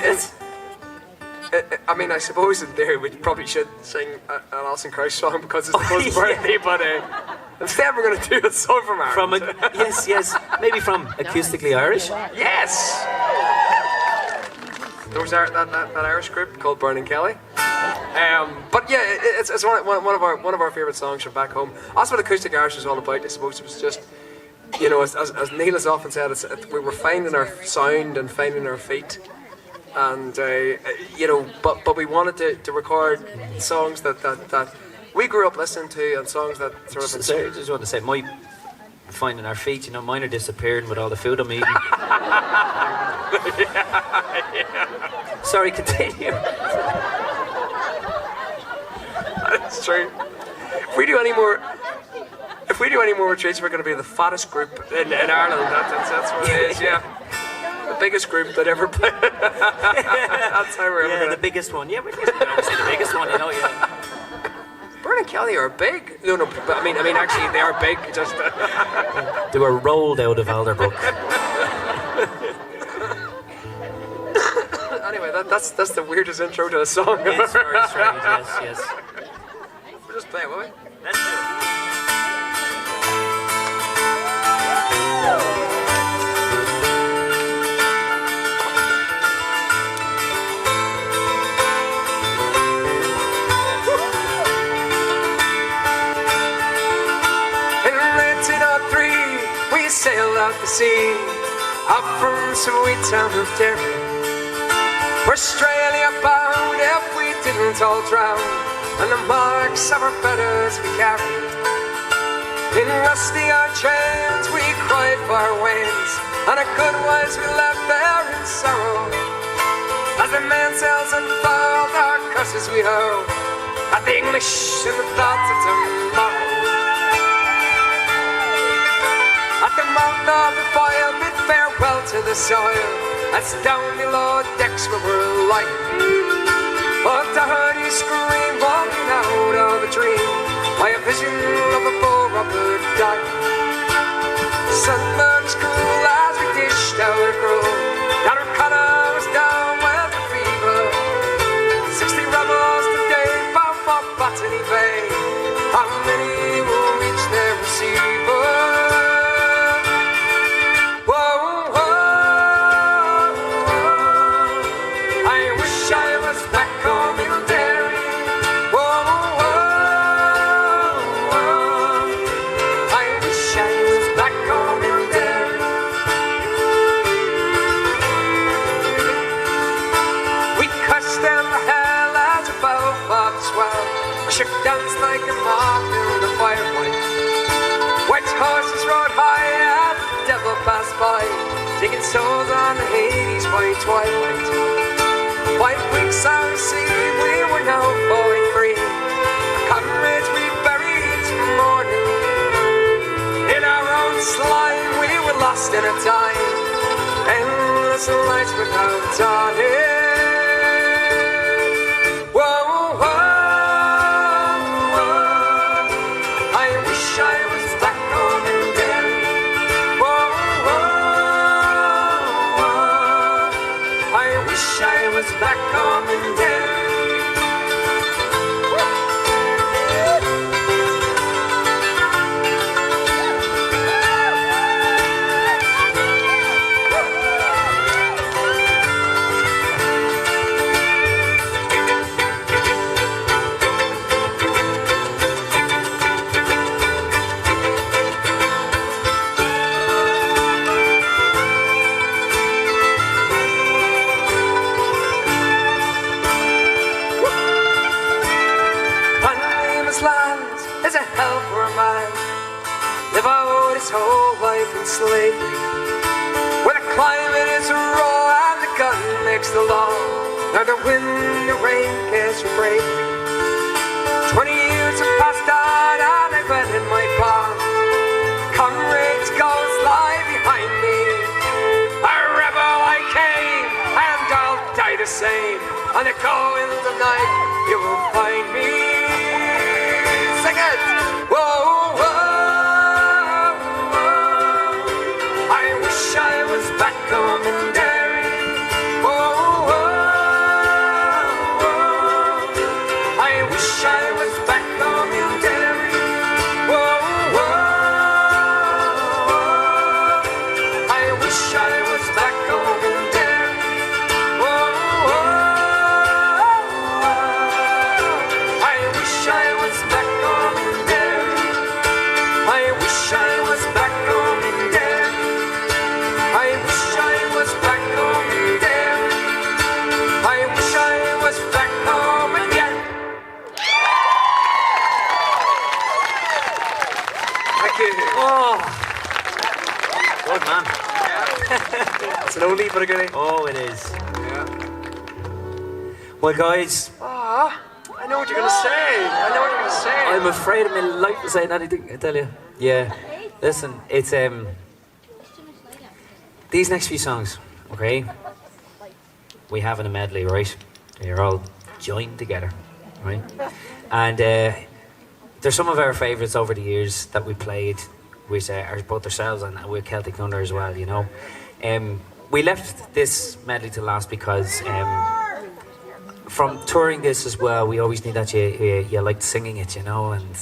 I mean, I suppose in theory we probably should sing an Alison Krauss song because it's the cousin's birthday, but instead we're going to do a song from Ireland. Yes, maybe from Acoustically Irish. Yes! There was that Irish group called Byrne and Kelly. But yeah, it's one of our favourite songs from back home. That's what Acoustic Irish is all about, I suppose. It was just, you know, as Neil has often said, we were finding our sound and finding our feet. And you know, but we wanted to record songs that we grew up listening to, and songs that sort of. I just want to say, my finding our feet, you know, mine are disappearing with all the food I'm eating. yeah. Sorry, continue. That's true. If we do any more retreats, we're going to be the fattest group in Ireland. That's what it is. Yeah. The biggest group that ever played. That's how we're ever gonna... the biggest one. Yeah, we're obviously the biggest one, you know, yeah. Byrne and Kelly are big. No, but I mean, actually, they are big. Just they were rolled out of Alderbrook. Anyway, that's the weirdest intro to a song. It's very strange. Yes. We'll just play it, will we? Let's do it. We sailed out to sea, up from sweet town of Derry. We're Australia bound if we didn't all drown, and the marks of our feathers we carried. In rusty our chains we cried for our wains, and our good wives we left there in sorrow. As the mainsails unfurled, our curses we hurled at the English in the thoughts of tomorrow. At the mouth of the file, bid farewell to the soil. As down below decks we were lying. But I heard you scream, walking out of a dream, by a vision of a bull-robber dying. Sunburns cool as we dished out a crew, and our colour was down with the fever. 60 rebels today bound for Botany Bay. How many will reach their receiver? Shook dance like a moth in the firelight. White horses rode high as the devil passed by, taking souls on the Hades by twilight. 5 weeks out to sea, we were now falling free. Our comrades we buried till morning. In our own slime we were lost in a time, endless lights without dawning. Back home in Derry. There's a hell for a man, live out his whole life in slavery, where the climate is raw and the gun makes the law, neither wind nor rain cares for bravery. 20 years have passed on and I've been in my pond, On the coils of night, you will find me. Sing it! Whoa, whoa, whoa. I wish I was back home in Derry. Whoa, whoa, whoa. I wish I was back home in Derry. Whoa, whoa, whoa. I wish I was back home in Derry. Whoa, whoa. I wish I was back home in Derry. I wish I was back home in Derry. I wish I was back home in Derry. I wish I was back home again. Thank you. Oh, good man. It's an oldie but a goodie. Oh, it is. Yeah. Well, guys, I know what you're gonna say. I know what you're gonna say. I'm afraid of my life of saying anything, I tell you. Yeah. Listen, it's these next few songs, okay? We have in a medley, right? They're all joined together, right? And there's some of our favourites over the years that we played with both ourselves and with Celtic Thunder as well, you know. We left this medley to last because from touring this as well, we always need that you liked singing it, you know, and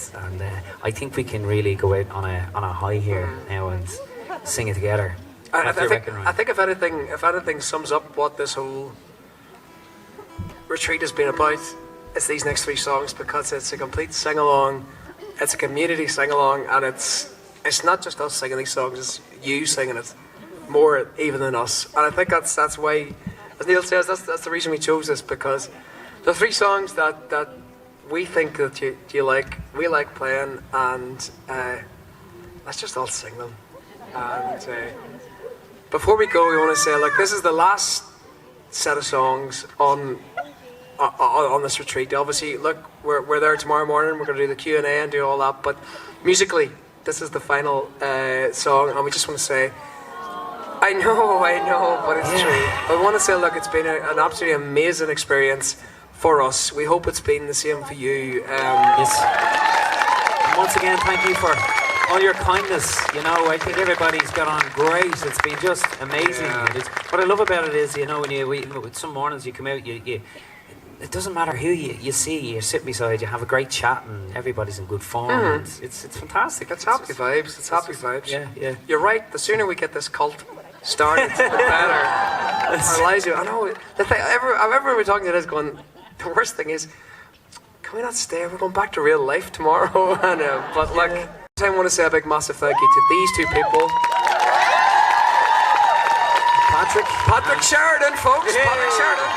I think we can really go out on a high here now and sing it together. I think if anything sums up what this whole retreat has been about, it's these next three songs, because it's a complete sing-along, it's a community sing-along, and it's not just us singing these songs, it's you singing it more even than us. And I think that's why, as Neil says, that's the reason we chose this, because the three songs that we think that you like, we like playing, and let's just all sing them. And before we go, we want to say, like, this is the last set of songs on this retreat. Obviously, look, we're there tomorrow morning. We're going to do the Q&A and do all that. But musically, this is the final song, and we just want to say, I know, but it's true. But we want to say, look, it's been an absolutely amazing experience for us. We hope it's been the same for you. Yes. And once again, thank you for all your kindness. You know, I think everybody's got on great. It's been just amazing. Yeah. What I love about it is, you know, when some mornings you come out, you it doesn't matter who you see, you're sitting beside, you have a great chat, and everybody's in good form. And it's fantastic. It's happy vibes. It's happy vibes. Yeah. You're right. The sooner we get this cult started, the better. Our lives. I know. The thing, I remember we talking to this, going, the worst thing is, can we not stay? We're going back to real life tomorrow. And, but like, I want to say a big, massive thank you to these two people. Patrick Sheridan, folks. Yeah. Patrick Sheridan.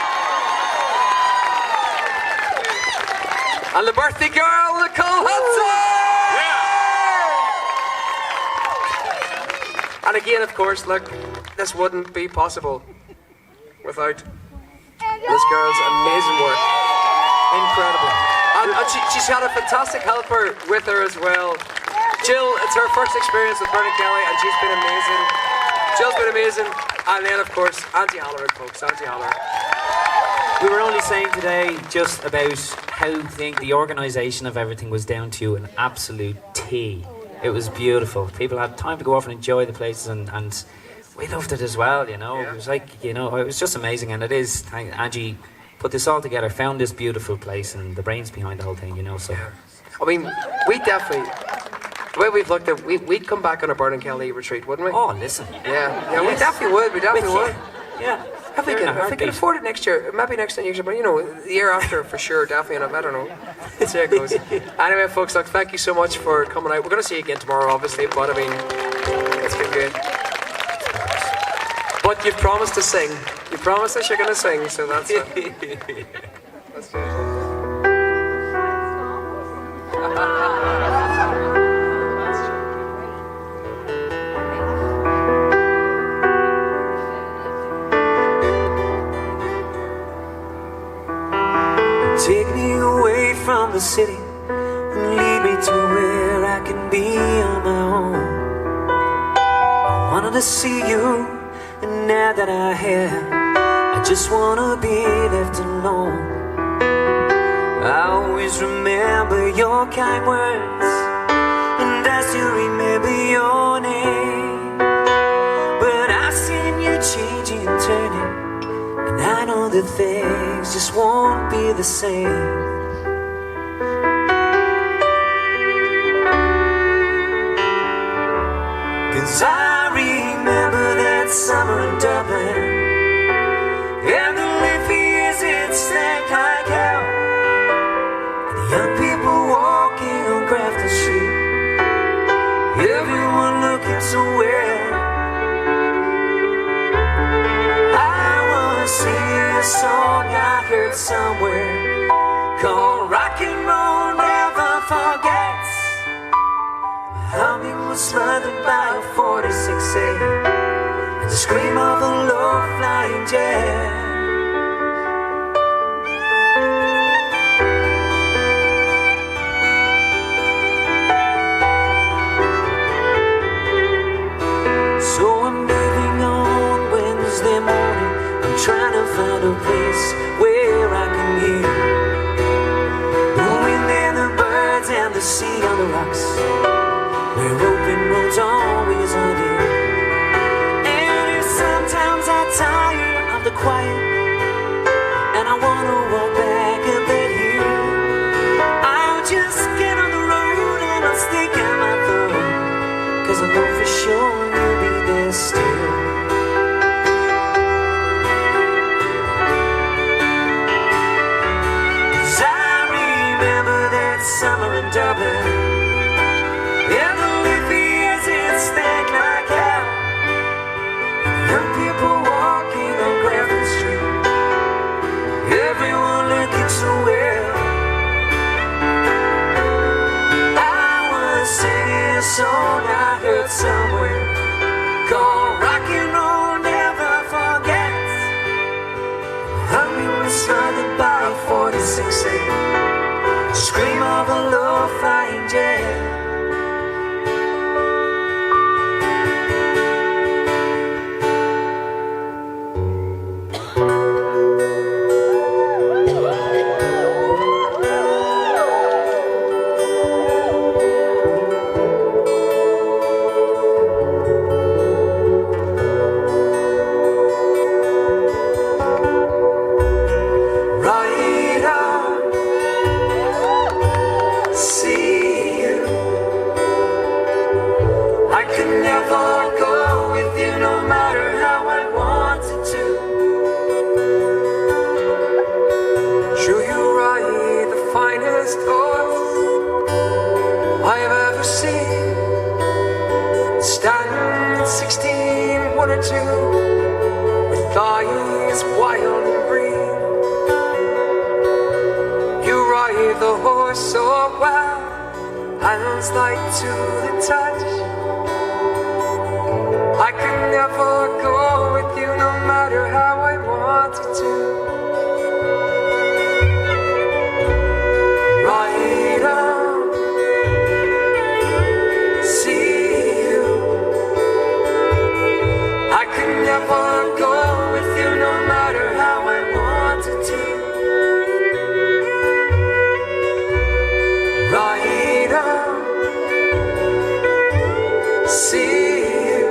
And the birthday girl, Nicole Hudson. Yeah. And again, of course, look, this wouldn't be possible without this girl's amazing work. Incredible. And she's had a fantastic helper with her as well. Jill, it's her first experience with Byrne and Kelly, and she's been amazing. Jill's been amazing. And then, of course, Auntie Halloran, folks. Auntie Halloran. We were only saying today just about how the organisation of everything was down to an absolute T. It was beautiful. People had time to go off and enjoy the places, and we loved it as well, you know. Yeah. It was like, you know, it was just amazing, and it is. Angie put this all together, found this beautiful place, and the brains behind the whole thing, you know. So, yeah. I mean, we definitely, the way we've looked at, we'd come back on a Byrne and Kelly retreat, wouldn't we? Oh, listen. Yeah, yes. We definitely would. We definitely would. Yeah. If we can afford it next year, maybe next year, but you know, the year after for sure, definitely. And I don't know. Let's see how it goes. Anyway, folks, look, thank you so much for coming out. We're going to see you again tomorrow, obviously, but I mean, it's been good. But you've promised to sing. You promised us you're going to sing, so that's it. That's good. Take me away from the city and lead me to where I can be on my own. I wanted to see you, and now that I have, I just wanna be left alone. I always remember your kind words, and I still remember your name. But I've seen you changing and turning, and I know that things just won't be the same. Cause I remember that summer in Dublin, and the leafy years it stank like hell, and the young people walking on Grafton Street, everyone looking so well. I was singing a song I heard somewhere called Rock and Roll Never Forgets. Humming was smothered by a 46A and the scream of a low-flying jet. So I'm leaving on Wednesday morning. I'm trying to find a place where I can hear the wind and the birds and the sea on the rocks, where open roads always are there. And if sometimes I tire of the quiet and I wanna walk back up that hill, I'll just get on the road and I'll stick out my thumb, cause I know for sure you'll be there still. Cause I remember that summer in Dublin, and the leafy years it stank like hell, young people walking on Grafton Street, everyone looking so well. I was singing a song I heard somewhere called Rock and Roll Never Forgets. Humming was smothered by a 46A, scream of a low-flying jet. With eyes wild and green, you ride the horse so well, hands light to the touch. I could never go with you no matter how I wanted to. Ride on, see you. I could never go with you no matter how I wanted to. Ride on, see you.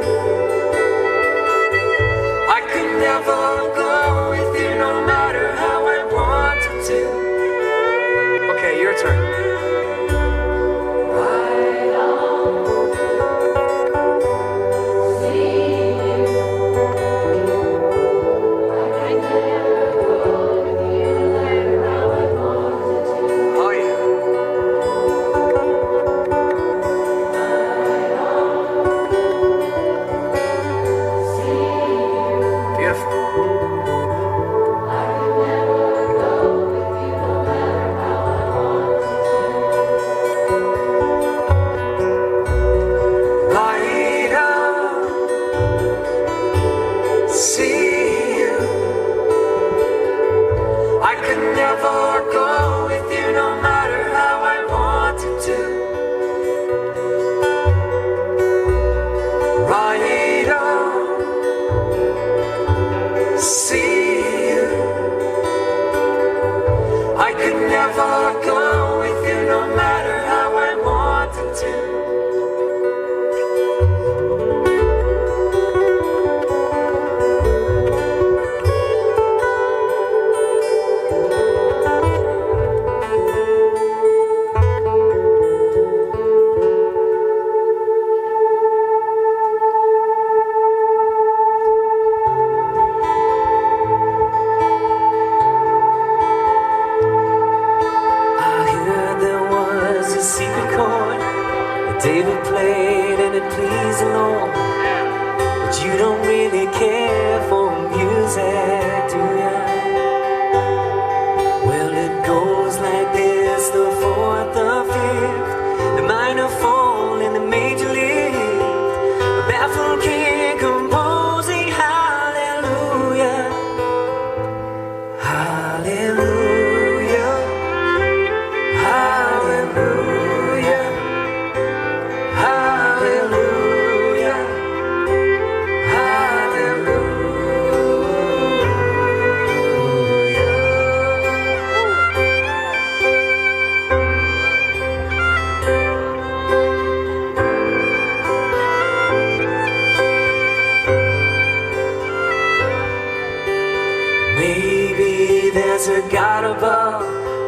There's a God above,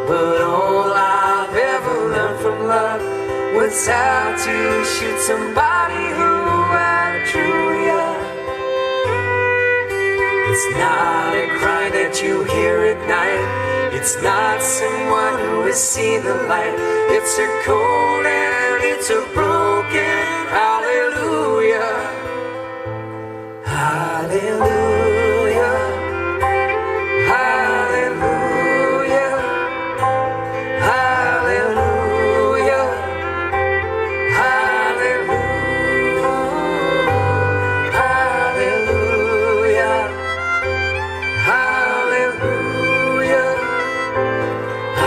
but all I've ever learned from love was how to shoot somebody who outdrew you. It's not a cry that you hear at night. It's not someone who has seen the light. It's a cold and it's a broken hallelujah. Hallelujah. Hallelujah. Hallelujah. Hallelujah. Hallelujah.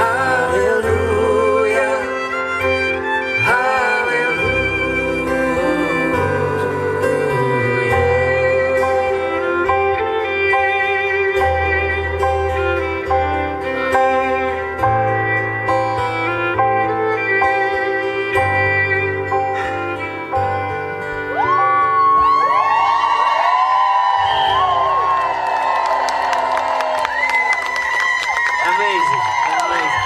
Hallelujah. Hallelujah. Amazing, amazing.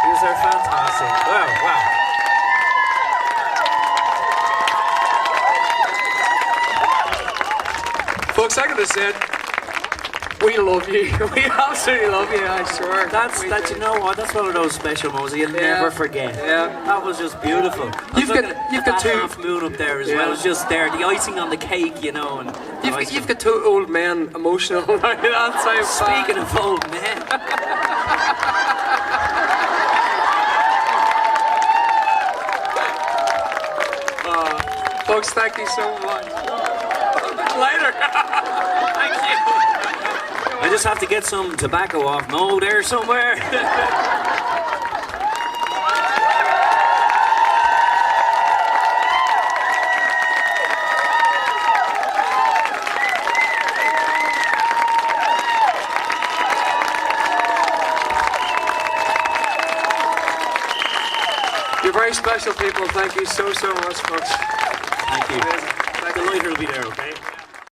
These are fantastic. Wow, wow. Folks, I gotta say it. We love you. We absolutely love you, I swear. You know what? That's one of those special moments you'll never forget. Yeah. That was just beautiful. You've got that two half moon up there as Yeah. well. It's just there, the icing on the cake, you know. And You've got two old men emotional right outside. Speaking of old men, Folks, thank you so much. Later. thank you. I just have to get some tobacco off Mo there somewhere. You're very special people. Thank you so much, folks. Thank you. Thank you. The lighter will be there, okay?